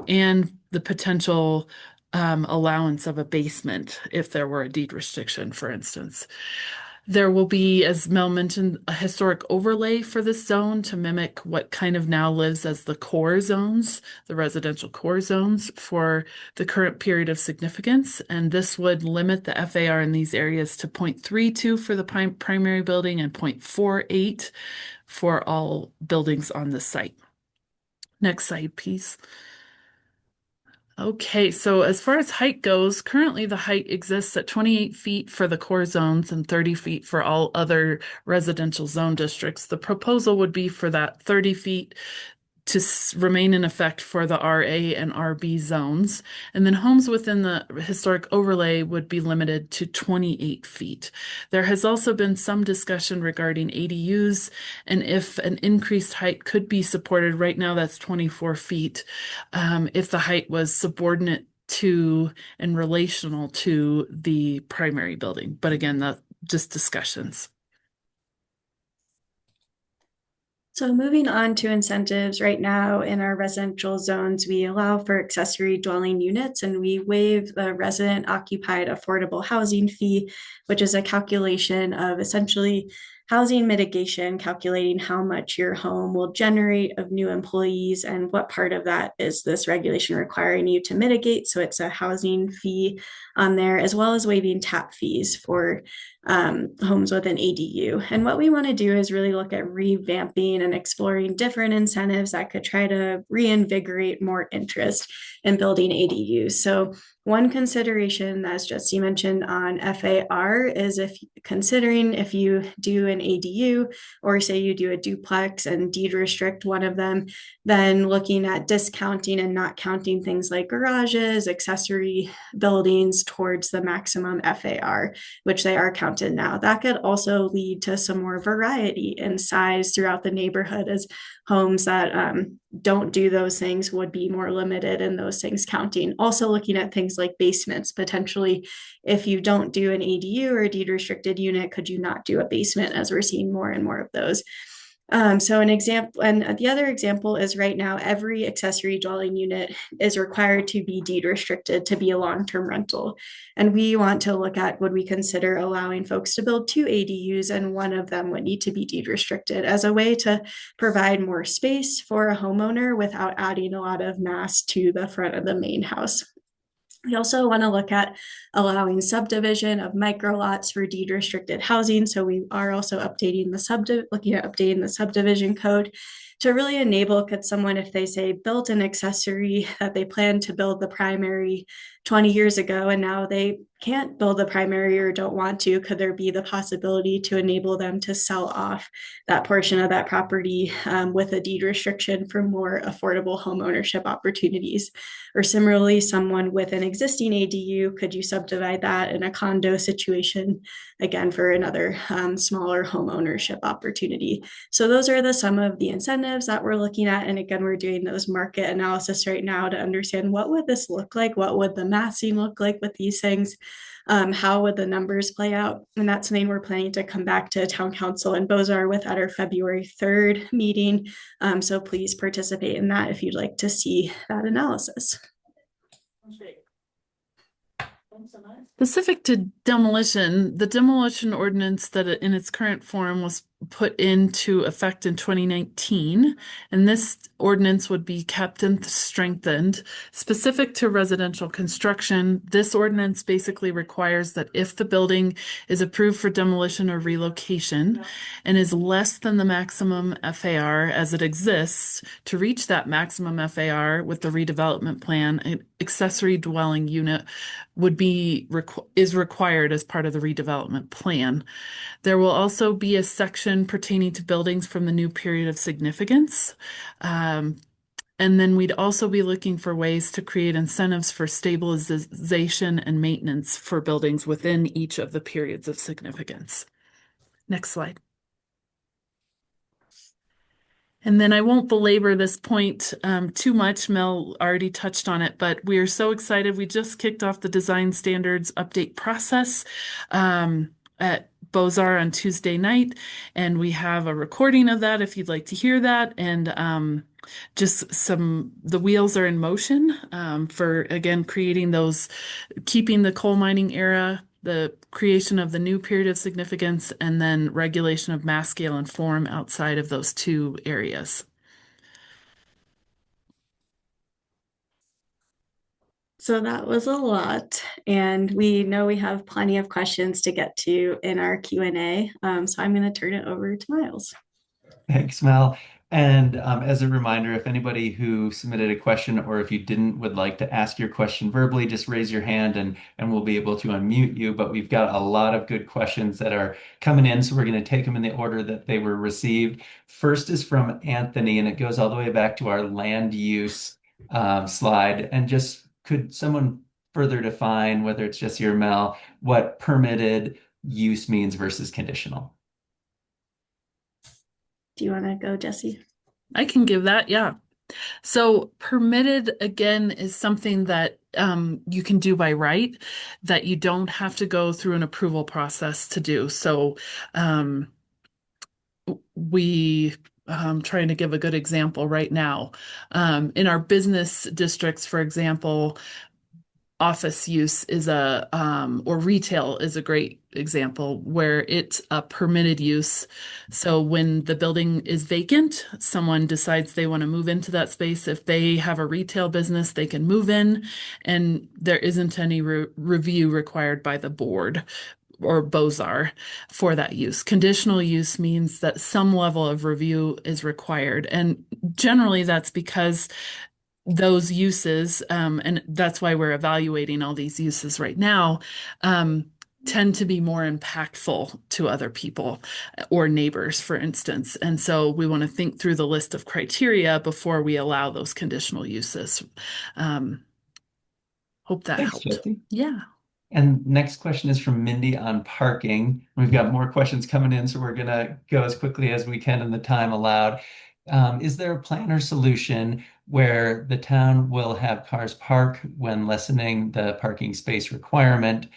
and the potential allowance of a basement if there were a deed restriction, for instance. There will be, as Mel mentioned, a historic overlay for this zone to mimic what kind of now lives as the core zones, the residential core zones for the current period of significance. And this would limit the FAR in these areas to 0.32 for the primary building and 0.48 for all buildings on the site. Next slide, please. Okay, so as far as height goes, currently the height exists at 28 feet for the core zones and 30 feet for all other residential zone districts. The proposal would be for that 30 feet to remain in effect for the RA and RB zones. And then homes within the historic overlay would be limited to 28 feet. There has also been some discussion regarding ADUs and if an increased height could be supported. Right now, that's 24 feet. If the height was subordinate to and relational to the primary building. But again, that's just discussions. So moving on to incentives, right now in our residential zones, we allow for accessory dwelling units and we waive the resident occupied affordable housing fee, which is a calculation of essentially housing mitigation, calculating how much your home will generate of new employees and what part of that is this regulation requiring you to mitigate. So it's a housing fee on there, as well as waiving tap fees for homes with an ADU. And what we want to do is really look at revamping and exploring different incentives that could try to reinvigorate more interest in building ADUs. So one consideration, as Jesse mentioned on FAR, is if you do an ADU or say you do a duplex and deed restrict one of them, then looking at discounting and not counting things like garages, accessory buildings towards the maximum FAR, which they are counted now. That could also lead to some more variety in size throughout the neighborhood, as homes that don't do those things would be more limited in those things counting. Also looking at things like basements, potentially if you don't do an ADU or a deed restricted unit, could you not do a basement, as we're seeing more and more of those. So an example, and the other example is right now, every accessory dwelling unit is required to be deed restricted to be a long-term rental. And we want to look at, would we consider allowing folks to build 2 ADUs and one of them would need to be deed restricted as a way to provide more space for a homeowner without adding a lot of mass to the front of the main house. We also want to look at allowing subdivision of micro lots for deed restricted housing. So we are also updating looking at updating the subdivision code to really enable, could someone, if they say built an accessory that they plan to build the primary 20 years ago and now they can't build the primary or don't want to, could there be the possibility to enable them to sell off that portion of that property with a deed restriction for more affordable home ownership opportunities? Or similarly, someone with an existing ADU, could you subdivide that in a condo situation, again, for another smaller home ownership opportunity? So those are some of the incentives that we're looking at. And again, we're doing those market analysis right now to understand what would this look like? What would the massing look like with these things? How would the numbers play out? And that's something we're planning to come back to town council and Bozar with at our February 3rd meeting. So please participate in that if you'd like to see that analysis. Specific to demolition, the demolition ordinance that in its current form was put into effect in 2019, and this ordinance would be kept and strengthened. Specific to residential construction, this ordinance basically requires that if the building is approved for demolition or relocation and is less than the maximum FAR as it exists, to reach that maximum FAR with the redevelopment plan, an accessory dwelling unit is required as part of the redevelopment plan. There will also be a section pertaining to buildings from the new period of significance. And then we'd also be looking for ways to create incentives for stabilization and maintenance for buildings within each of the periods of significance. Next slide. And then I won't belabor this point too much. Mel already touched on it, but we are so excited. We just kicked off the design standards update process Beaux-Arts on Tuesday night, and we have a recording of that if you'd like to hear that. And the wheels are in motion for, again, creating those, keeping the coal mining era, the creation of the new period of significance, and then regulation of mass scale and form outside of those two areas. So that was a lot, and we know we have plenty of questions to get to in our Q&A. So I'm going to turn it over to Miles. Thanks, Mel. And as a reminder, if anybody who submitted a question or if you didn't would like to ask your question verbally, just raise your hand and we'll be able to unmute you. But we've got a lot of good questions that are coming in, so we're going to take them in the order that they were received. First is from Anthony, and it goes all the way back to our land use slide. And just could someone further define, whether it's Jesse or Mel, what permitted use means versus conditional? Do you want to go, Jesse? I can give that, yeah. So permitted, again, is something that you can do by right, that you don't have to go through an approval process to do. So we trying to give a good example right now. In our business districts, for example, office use is or retail is a great example where it's a permitted use. So when the building is vacant, someone decides they want to move into that space. If they have a retail business, they can move in, and there isn't any review required by the board or Beaux-Arts for that use. Conditional use means that some level of review is required. And generally that's because those uses, and that's why we're evaluating all these uses right now, tend to be more impactful to other people or neighbors, for instance. And so we want to think through the list of criteria before we allow those conditional uses. Hope that Thanks, helped. Jesse. Yeah. And next question is from Mindy on parking. We've got more questions coming in, so we're going to go as quickly as we can in the time allowed. Is there a plan or solution where the town will have cars park when lessening the parking space requirement?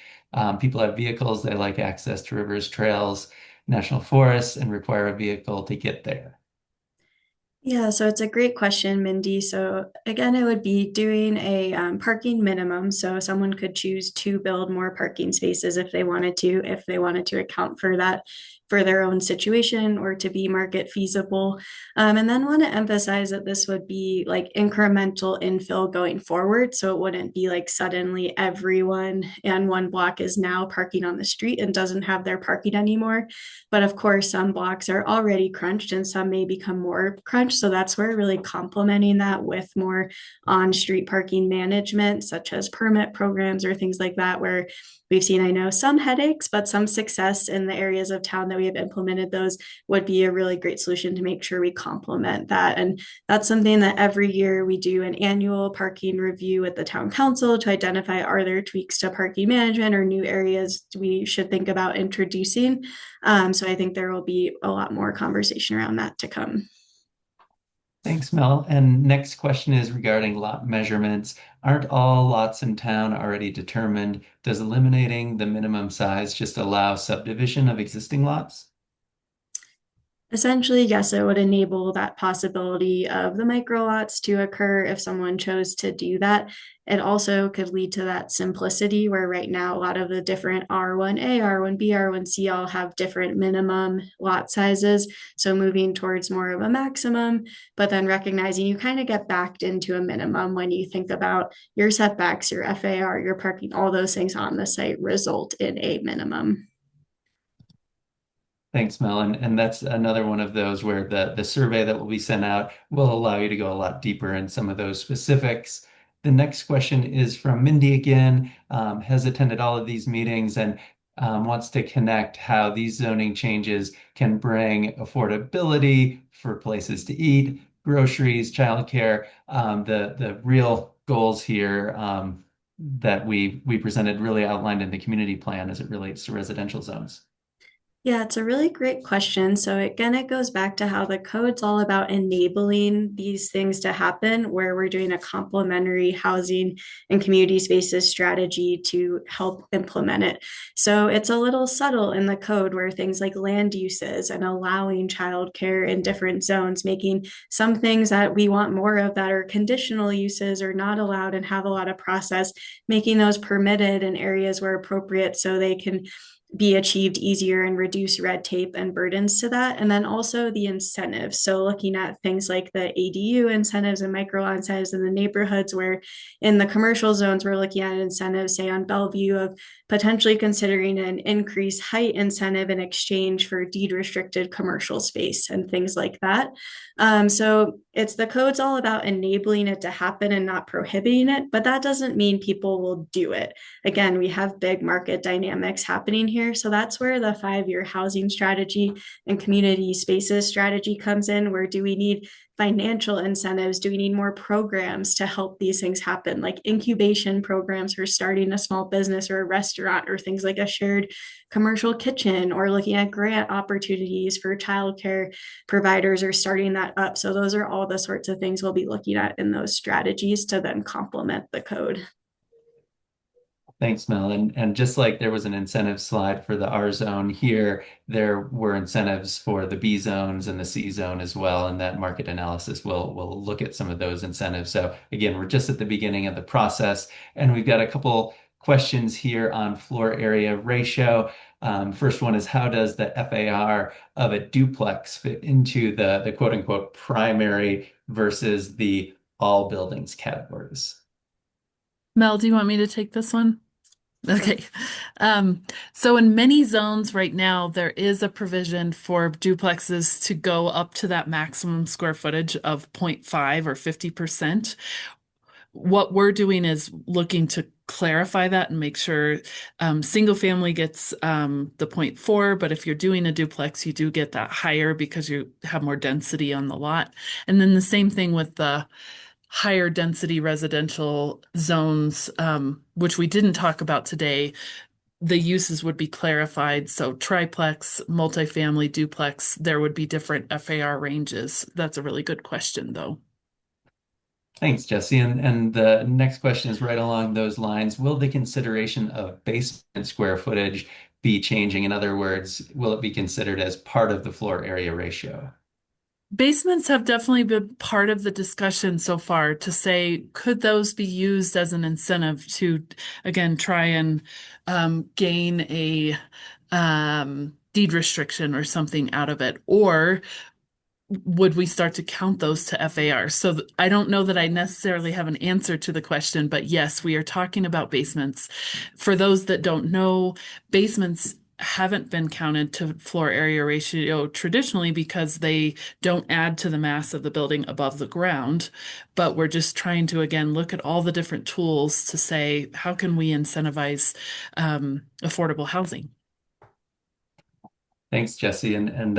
People have vehicles, they like access to rivers, trails, national forests, and require a vehicle to get there. Yeah, so it's a great question, Mindy. So again, it would be doing a parking minimum. So someone could choose to build more parking spaces if they wanted to account for that for their own situation or to be market feasible. And then want to emphasize that this would be like incremental infill going forward. So it wouldn't be like suddenly everyone and one block is now parking on the street and doesn't have their parking anymore. But of course, some blocks are already crunched and some may become more crunched. So that's where really complementing that with more on-street parking management, such as permit programs or things like that, where we've seen, I know, some headaches, but some success in the areas of town that we have implemented those would be a really great solution to make sure we complement that. And that's something that every year we do an annual parking review with the town council to identify, are there tweaks to parking management or new areas we should think about introducing? So I think there will be a lot more conversation around that to come. Thanks, Mel. And next question is regarding lot measurements. Aren't all lots in town already determined? Does eliminating the minimum size just allow subdivision of existing lots? Essentially, yes, it would enable that possibility of the micro lots to occur if someone chose to do that. It also could lead to that simplicity where right now a lot of the different R1A, R1B, R1C all have different minimum lot sizes. So moving towards more of a maximum, but then recognizing you kind of get backed into a minimum when you think about your setbacks, your FAR, your parking, all those things on the site result in a minimum. Thanks, Mel. And that's another one of those where the survey that will be sent out will allow you to go a lot deeper in some of those specifics. The next question is from Mindy again, has attended all of these meetings and wants to connect how these zoning changes can bring affordability for places to eat, groceries, childcare, the real goals here that we presented really outlined in the community plan as it relates to residential zones. Yeah, it's a really great question. So again, it goes back to how the code's all about enabling these things to happen, where we're doing a complementary housing and community spaces strategy to help implement it. So it's a little subtle in the code where things like land uses and allowing childcare in different zones, making some things that we want more of that are conditional uses or not allowed and have a lot of process, making those permitted in areas where appropriate so they can be achieved easier and reduce red tape and burdens to that. And then also the incentives. So looking at things like the ADU incentives and micro incentives in the neighborhoods where in the commercial zones, we're looking at incentives, say on Bellevue, of potentially considering an increased height incentive in exchange for deed restricted commercial space and things like that. So it's the code's all about enabling it to happen and not prohibiting it, but that doesn't mean people will do it. Again, we have big market dynamics happening here. So that's where the 5-year housing strategy and community spaces strategy comes in. Where do we need financial incentives? Do we need more programs to help these things happen, like incubation programs for starting a small business or a restaurant, or things like a shared commercial kitchen, or looking at grant opportunities for childcare providers or starting that up? So those are all the sorts of things we'll be looking at in those strategies to then complement the code. Thanks, Mel. And just like there was an incentive slide for the R zone here, there were incentives for the B zones and the C zone as well. And that market analysis will look at some of those incentives. So again, we're just at the beginning of the process, and we've got a couple questions here on floor area ratio. First one is, how does the FAR of a duplex fit into the quote unquote primary versus the all buildings categories? Mel, do you want me to take this one? Okay. So in many zones right now, there is a provision for duplexes to go up to that maximum square footage of 0.5 or 50%. What we're doing is looking to clarify that and make sure single family gets the 0.4, but if you're doing a duplex, you do get that higher because you have more density on the lot. And then the same thing with the higher density residential zones, which we didn't talk about today. The uses would be clarified. So triplex, multifamily, duplex, there would be different FAR ranges. That's a really good question, though. Thanks, Jesse. And the next question is right along those lines. Will the consideration of basement square footage be changing? In other words, will it be considered as part of the floor area ratio? Basements have definitely been part of the discussion so far to say, could those be used as an incentive to, again, try and gain a deed restriction or something out of it? Or would we start to count those to FAR? So I don't know that I necessarily have an answer to the question, but yes, we are talking about basements. For those that don't know, basements haven't been counted to floor area ratio traditionally because they don't add to the mass of the building above the ground. But we're just trying to, again, look at all the different tools to say, how can we incentivize affordable housing? Thanks, Jesse. And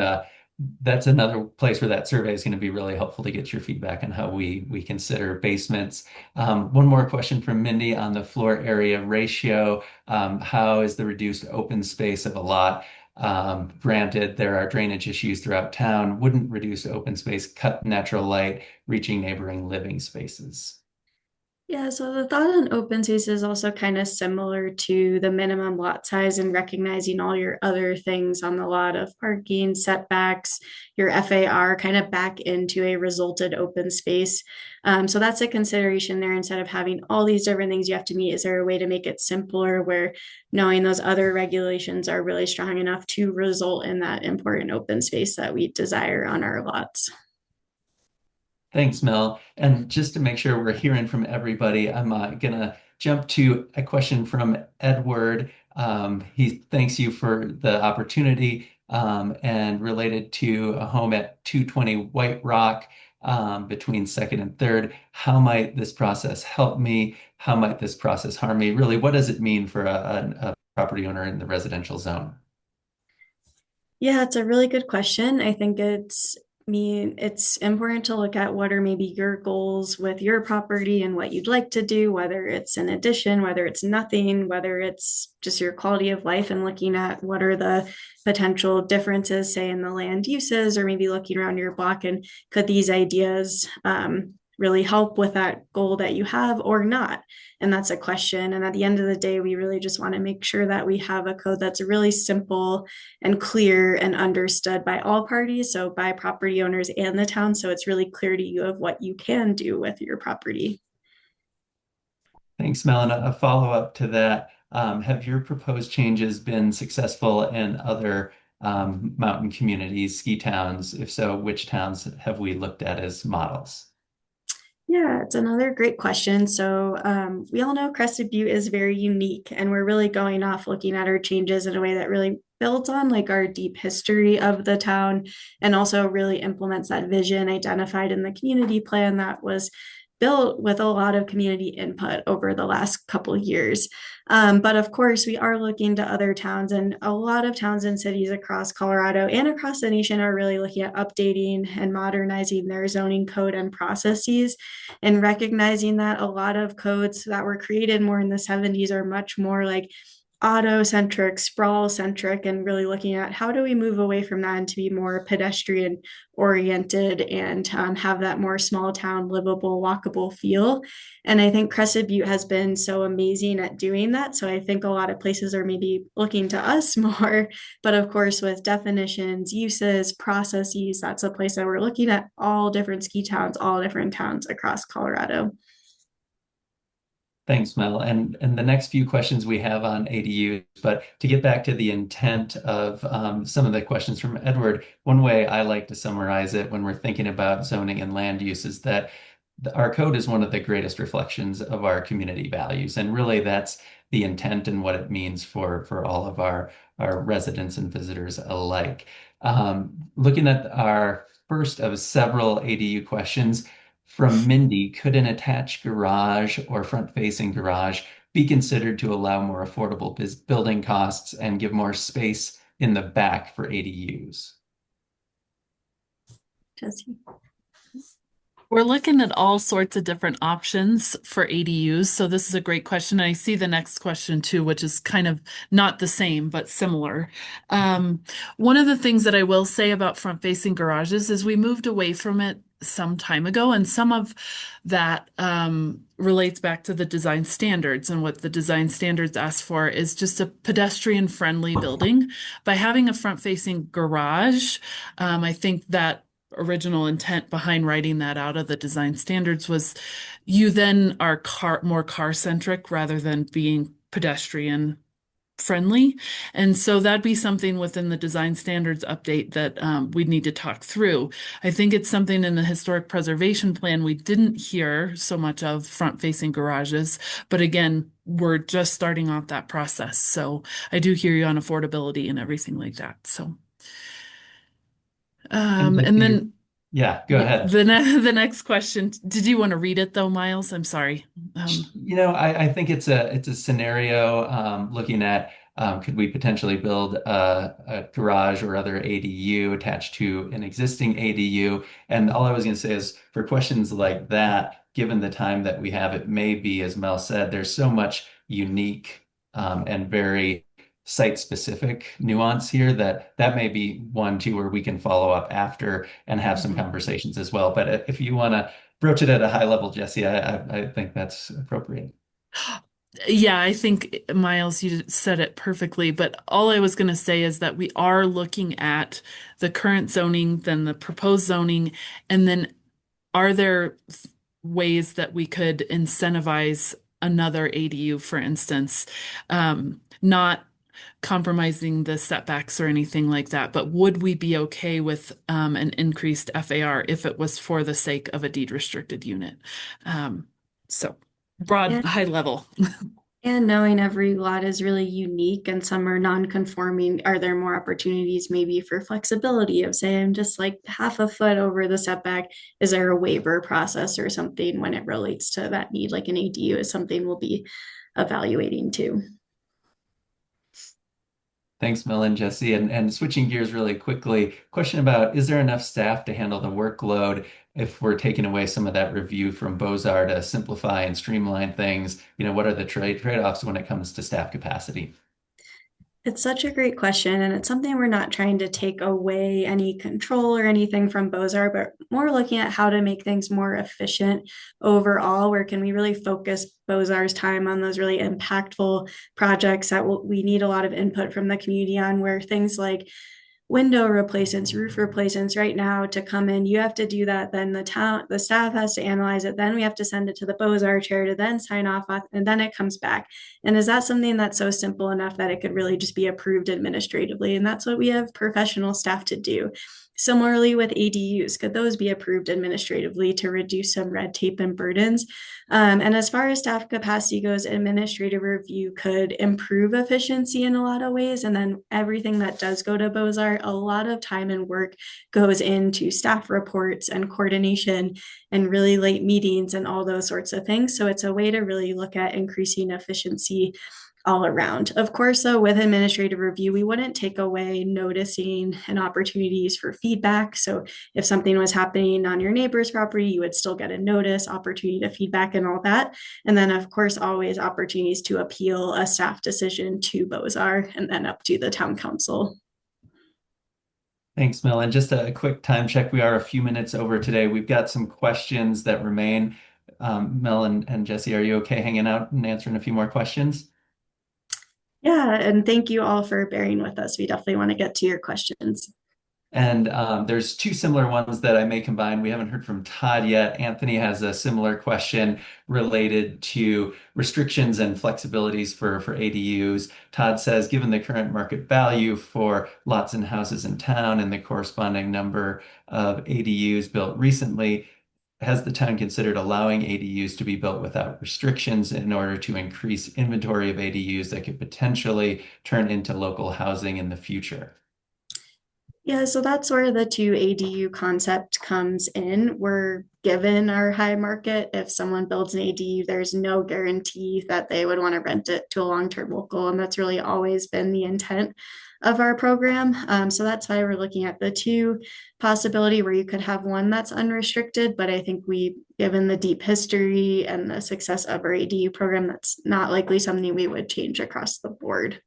that's another place where that survey is going to be really helpful to get your feedback on how we consider basements. One more question from Mindy on the floor area ratio. How is the reduced open space of a lot? Granted, there are drainage issues throughout town. Wouldn't reduced open space cut natural light reaching neighboring living spaces? Yeah, so the thought on open space is also kind of similar to the minimum lot size and recognizing all your other things on the lot of parking, setbacks, your FAR kind of back into a resulted open space. So that's a consideration there. Instead of having all these different things you have to meet, is there a way to make it simpler where knowing those other regulations are really strong enough to result in that important open space that we desire on our lots? Thanks, Mel. And just to make sure we're hearing from everybody, I'm gonna jump to a question from Edward. He thanks you for the opportunity and related to a home at 220 White Rock between second and third. How might this process help me? How might this process harm me? Really, what does it mean for a property owner in the residential zone? Yeah, it's a really good question. I think it's mean, it's important to look at what are maybe your goals with your property and what you'd like to do, whether it's an addition, whether it's nothing, whether it's just your quality of life, and looking at what are the potential differences, say, in the land uses, or maybe looking around your block and could these ideas really help with that goal that you have or not? And that's a question. And at the end of the day, we really just want to make sure that we have a code that's really simple and clear and understood by all parties, so by property owners and the town, so it's really clear to you of what you can do with your property. Thanks, Mel. And a follow-up to that, have your proposed changes been successful in other mountain communities, ski towns? If so, which towns have we looked at as models? Yeah, it's another great question. So, we all know Crested Butte is very unique, and we're really going off looking at our changes in a way that really builds on like our deep history of the town and also really implements that vision identified in the community plan that was built with a lot of community input over the last couple of years. But of course, we are looking to other towns, and a lot of towns and cities across Colorado and across the nation are really looking at updating and modernizing their zoning code and processes, and recognizing that a lot of codes that were created more in the 70s are much more like auto-centric, sprawl-centric, and really looking at how do we move away from that and to be more pedestrian oriented and have that more small town, livable, walkable feel. And I think Crested Butte has been so amazing at doing that. So I think a lot of places are maybe looking to us more, but of course with definitions, uses, processes, that's a place that we're looking at all different ski towns, all different towns across Colorado. Thanks, Mel. And the next few questions we have on ADUs, but to get back to the intent of some of the questions from Edward, one way I like to summarize it when we're thinking about zoning and land use is that our code is one of the greatest reflections of our community values. And really that's the intent and what it means for all of our residents and visitors alike. Looking at our first of several ADU questions, from Mindy, could an attached garage or front-facing garage be considered to allow more affordable building costs and give more space in the back for ADUs? Jesse. We're looking at all sorts of different options for ADUs. So this is a great question. I see the next question too, which is kind of not the same, but similar. One of the things that I will say about front-facing garages is we moved away from it some time ago, and some of that relates back to the design standards. And what the design standards ask for is just a pedestrian-friendly building. By having a front-facing garage, I think that original intent behind writing that out of the design standards was you then are more car centric rather than being pedestrian friendly. And so that'd be something within the design standards update that we'd need to talk through. I think it's something in the historic preservation plan we didn't hear so much of front facing garages, but again, we're just starting off that process. So I do hear you on affordability and everything like that. So and then yeah, go ahead. the next question. Did you want to read it though, Miles? I'm sorry. I think it's a scenario looking at could we potentially build a garage or other ADU attached to an existing ADU? And all I was going to say is for questions like that, given the time that we have, it may be, as Mel said, there's so much unique and very site-specific nuance here that may be one too where we can follow up after and have some conversations as well. But if you want to broach it at a high level, Jesse, I think that's appropriate. Yeah, I think Miles, you said it perfectly, but all I was going to say is that we are looking at the current zoning, then the proposed zoning, and then are there ways that we could incentivize another ADU, for instance, not compromising the setbacks or anything like that, but would we be okay with an increased FAR if it was for the sake of a deed restricted unit? So broad, high level. And knowing every lot is really unique and some are non-conforming, are there more opportunities maybe for flexibility of say I'm just like half a foot over the setback? Is there a waiver process or something when it relates to that need? Like an ADU is something we'll be evaluating too. Thanks, Mel and Jesse. And switching gears really quickly, question about is there enough staff to handle the workload if we're taking away some of that review from Beaux-Arts to simplify and streamline things? What are the trade-offs when it comes to staff capacity? It's such a great question, and it's something we're not trying to take away any control or anything from Beaux-Arts, but more looking at how to make things more efficient overall. Where can we really focus Beaux-Arts time on those really impactful projects that we need a lot of input from the community on, where things like window replacements, roof replacements right now to come in, you have to do that. Then the staff has to analyze it. Then we have to send it to the Beaux-Arts chair to then sign off on, and then it comes back. And is that something that's so simple enough that it could really just be approved administratively? And that's what we have professional staff to do. Similarly with ADUs, could those be approved administratively to reduce some red tape and burdens? And as far as staff capacity goes, administrative review could improve efficiency in a lot of ways. And then everything that does go to Beaux-Arts, a lot of time and work goes into staff reports and coordination and really late meetings and all those sorts of things. So it's a way to really look at increasing efficiency all around. Of course, though, with administrative review, we wouldn't take away noticing and opportunities for feedback. So if something was happening on your neighbor's property, you would still get a notice, opportunity to feedback and all that. And then, of course, always opportunities to appeal a staff decision to Beaux-Arts and then up to the town council. Thanks, Mel. And just a quick time check. We are a few minutes over today. We've got some questions that remain. Mel and Jesse, are you okay hanging out and answering a few more questions? Yeah, and thank you all for bearing with us. We definitely want to get to your questions. And there's two similar ones that I may combine. We haven't heard from Todd yet. Anthony has a similar question related to restrictions and flexibilities for ADUs. Todd says, given the current market value for lots and houses in town and the corresponding number of ADUs built recently, has the town considered allowing ADUs to be built without restrictions in order to increase inventory of ADUs that could potentially turn into local housing in the future? Yeah, so that's where the two ADU concept comes in. We're given our high market. If someone builds an ADU, there's no guarantee that they would want to rent it to a long-term local. And that's really always been the intent of our program. So that's why we're looking at the two possibility where you could have one that's unrestricted. But I think given the deep history and the success of our ADU program, that's not likely something we would change across the board.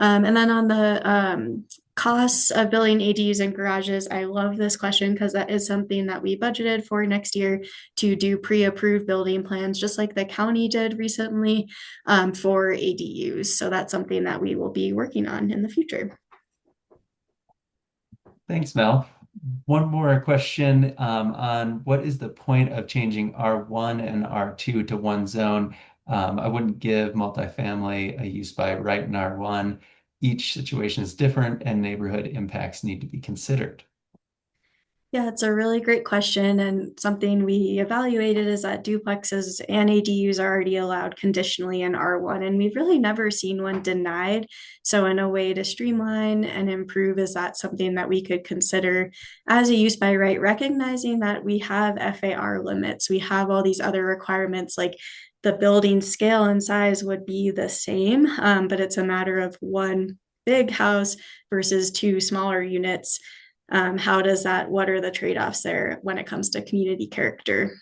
And then on the costs of building ADUs and garages, I love this question because that is something that we budgeted for next year to do pre-approved building plans, just like the county did recently for ADUs. So that's something that we will be working on in the future. Thanks, Mel. One more question on what is the point of changing R1 and R2 to one zone? I wouldn't give multifamily a use by right in R1. Each situation is different and neighborhood impacts need to be considered. Yeah, it's a really great question, and something we evaluated is that duplexes and ADUs are already allowed conditionally in R1, and we've really never seen one denied. So in a way to streamline and improve, is that something that we could consider as a use by right, recognizing that we have FAR limits, we have all these other requirements, like the building scale and size would be the same, but it's a matter of one big house versus two smaller units. What are the trade-offs there when it comes to community character?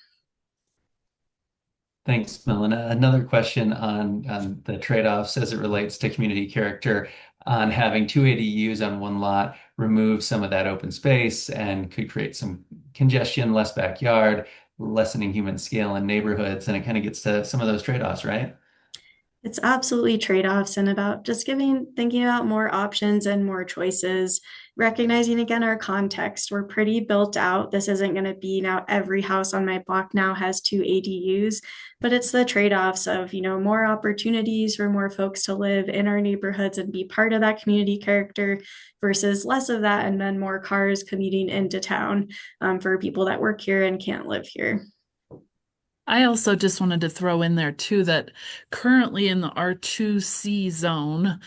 Thanks, Melina. Another question on the trade-offs as it relates to community character on having two ADUs on one lot remove some of that open space and could create some congestion, less backyard, lessening human scale in neighborhoods. And it kind of gets to some of those trade-offs, right? It's absolutely trade-offs and about just thinking about more options and more choices, recognizing again our context. We're pretty built out. This isn't going to be now every house on my block now has two ADUs, but it's the trade-offs of, more opportunities for more folks to live in our neighborhoods and be part of that community character versus less of that and then more cars commuting into town for people that work here and can't live here. I also just wanted to throw in there too that currently in the R2C zone,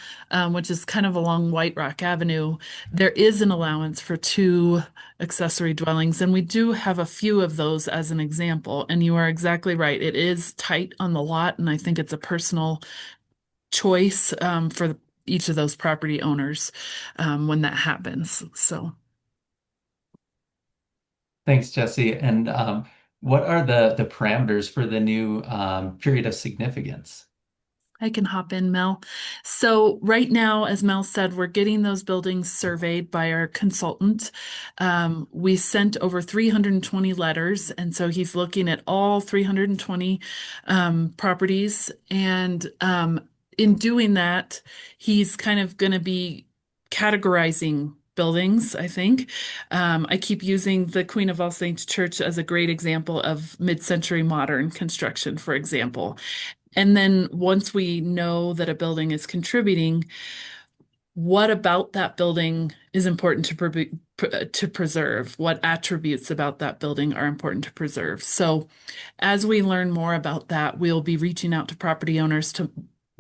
which is kind of along White Rock Avenue, there is an allowance for two accessory dwellings, and we do have a few of those as an example. And you are exactly right; it is tight on the lot, and I think it's a personal choice for each of those property owners when that happens. So. Thanks, Jesse. And what are the parameters for the new period of significance? I can hop in, Mel. So right now, as Mel said, we're getting those buildings surveyed by our consultant. We sent over 320 letters, and so he's looking at all 320 properties. And in doing that, he's kind of going to be categorizing buildings, I think. I keep using the Queen of All Saints Church as a great example of mid-century modern construction, for example. And then once we know that a building is contributing, what about that building is important to preserve? What attributes about that building are important to preserve? So as we learn more about that, we'll be reaching out to property owners to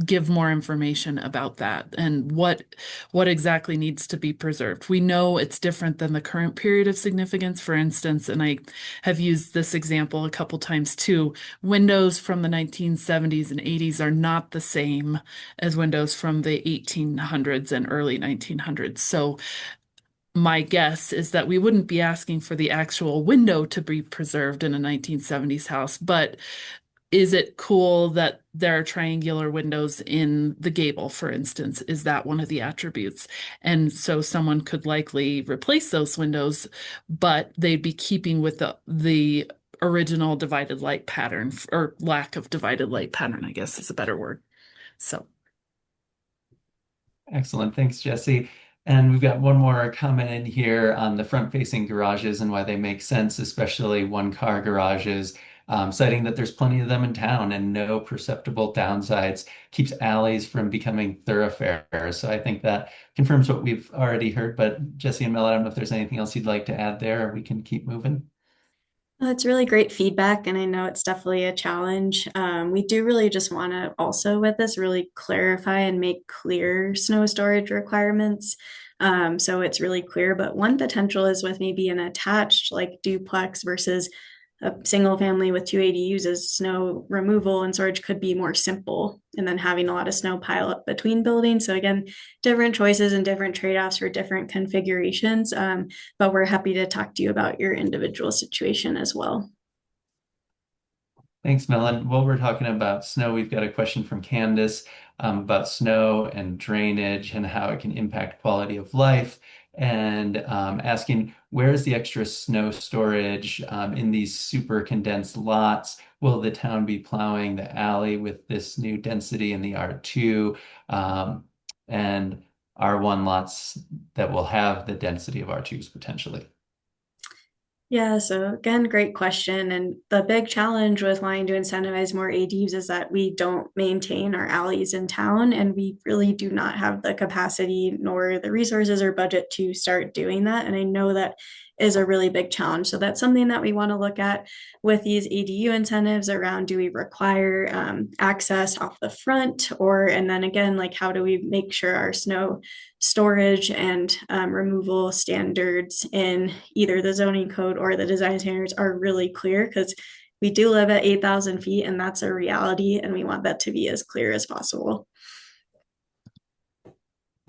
give more information about that and what exactly needs to be preserved. We know it's different than the current period of significance, for instance, and I have used this example a couple times too. Windows from the 1970s and 80s are not the same as windows from the 1800s and early 1900s. So my guess is that we wouldn't be asking for the actual window to be preserved in a 1970s house, but is it cool that there are triangular windows in the gable, for instance? Is that one of the attributes? And so someone could likely replace those windows, but they'd be keeping with the original divided light pattern, or lack of divided light pattern, I guess is a better word. So. Excellent. Thanks, Jesse. And we've got one more comment in here on the front-facing garages and why they make sense, especially one-car garages, citing that there's plenty of them in town and no perceptible downsides, keeps alleys from becoming thoroughfares. So I think that confirms what we've already heard. But Jesse and Mel, I don't know if there's anything else you'd like to add there, or we can keep moving. It's really great feedback, and I know it's definitely a challenge. We do really just want to also with this really clarify and make clear snow storage requirements. So it's really clear, but one potential is with maybe an attached like duplex versus a single family with two ADUs is snow removal and storage could be more simple, and then having a lot of snow pile up between buildings. So again, different choices and different trade-offs for different configurations. But we're happy to talk to you about your individual situation as well. Thanks, Melon. While we're talking about snow, we've got a question from Candace about snow and drainage and how it can impact quality of life, and asking, where's the extra snow storage in these super condensed lots? Will the town be plowing the alley with this new density in the R2 and R1 lots that will have the density of R2s potentially? Yeah, so again, great question. And the big challenge with wanting to incentivize more ADUs is that we don't maintain our alleys in town, and we really do not have the capacity nor the resources or budget to start doing that. And I know that is a really big challenge. So that's something that we want to look at with these ADU incentives around, do we require access off the front, or, and then again, like how do we make sure our snow storage and removal standards in either the zoning code or the design standards are really clear, because we do live at 8,000 feet and that's a reality, and we want that to be as clear as possible.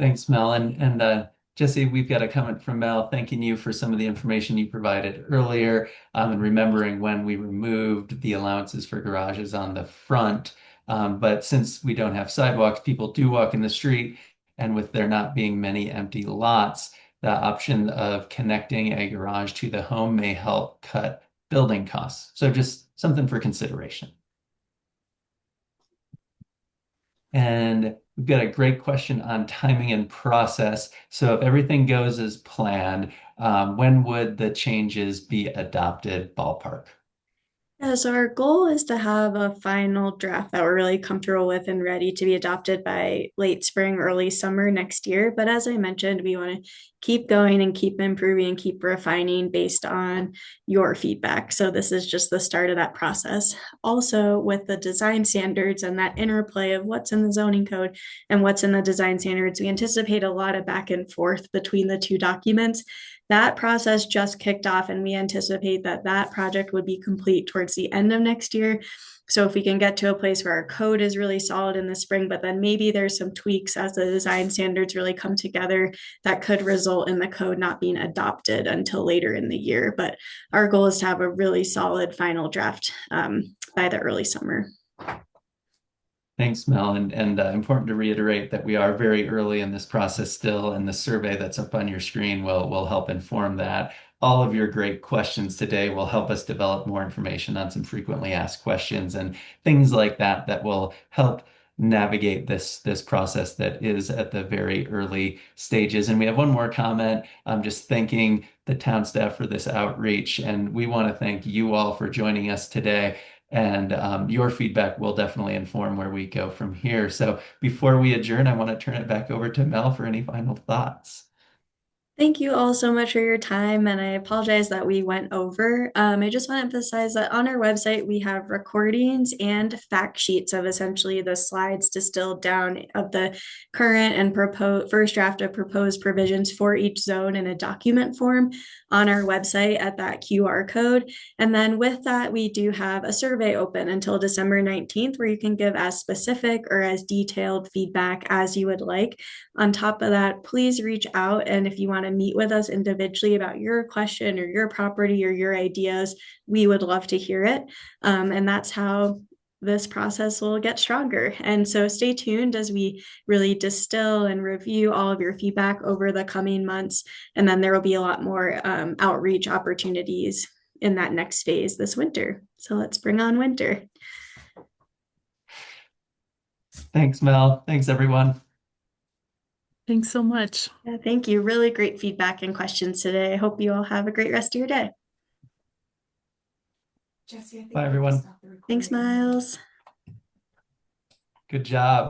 Thanks, Mel. And Jesse, we've got a comment from Mel thanking you for some of the information you provided earlier, and remembering when we removed the allowances for garages on the front. But since we don't have sidewalks, people do walk in the street, and with there not being many empty lots, the option of connecting a garage to the home may help cut building costs. So just something for consideration. And we've got a great question on timing and process. So if everything goes as planned, when would the changes be adopted ballpark? Yeah, so our goal is to have a final draft that we're really comfortable with and ready to be adopted by late spring, early summer next year. But as I mentioned, we want to keep going and keep improving and keep refining based on your feedback. So this is just the start of that process. Also, with the design standards and that interplay of what's in the zoning code and what's in the design standards, we anticipate a lot of back and forth between the two documents. That process just kicked off, and we anticipate that that project would be complete towards the end of next year. So if we can get to a place where our code is really solid in the spring, but then maybe there's some tweaks as the design standards really come together, that could result in the code not being adopted until later in the year. But our goal is to have a really solid final draft by the early summer. Thanks, Mel. And important to reiterate that we are very early in this process still, and the survey that's up on your screen will help inform that. All of your great questions today will help us develop more information on some frequently asked questions and things like that that will help navigate this process that is at the very early stages. And we have one more comment. I'm just thanking the town staff for this outreach, and we want to thank you all for joining us today. And your feedback will definitely inform where we go from here. So before we adjourn, I want to turn it back over to Mel for any final thoughts. Thank you all so much for your time, and I apologize that we went over. I just want to emphasize that on our website, we have recordings and fact sheets of essentially the slides distilled down of the current and proposed first draft of proposed provisions for each zone in a document form on our website at that QR code. And then with that, we do have a survey open until December 19th, where you can give as specific or as detailed feedback as you would like. On top of that, please reach out, and if you want to meet with us individually about your question or your property or your ideas, we would love to hear it. And that's how this process will get stronger. And so stay tuned as we really distill and review all of your feedback over the coming months. And then there will be a lot more outreach opportunities in that next phase this winter. So let's bring on winter. Thanks, Mel. Thanks, everyone. Thanks so much. Yeah, thank you. Really great feedback and questions today. I hope you all have a great rest of your day. Jesse, I think Bye, we have to everyone. stop the Thanks, recording. Miles. Good job.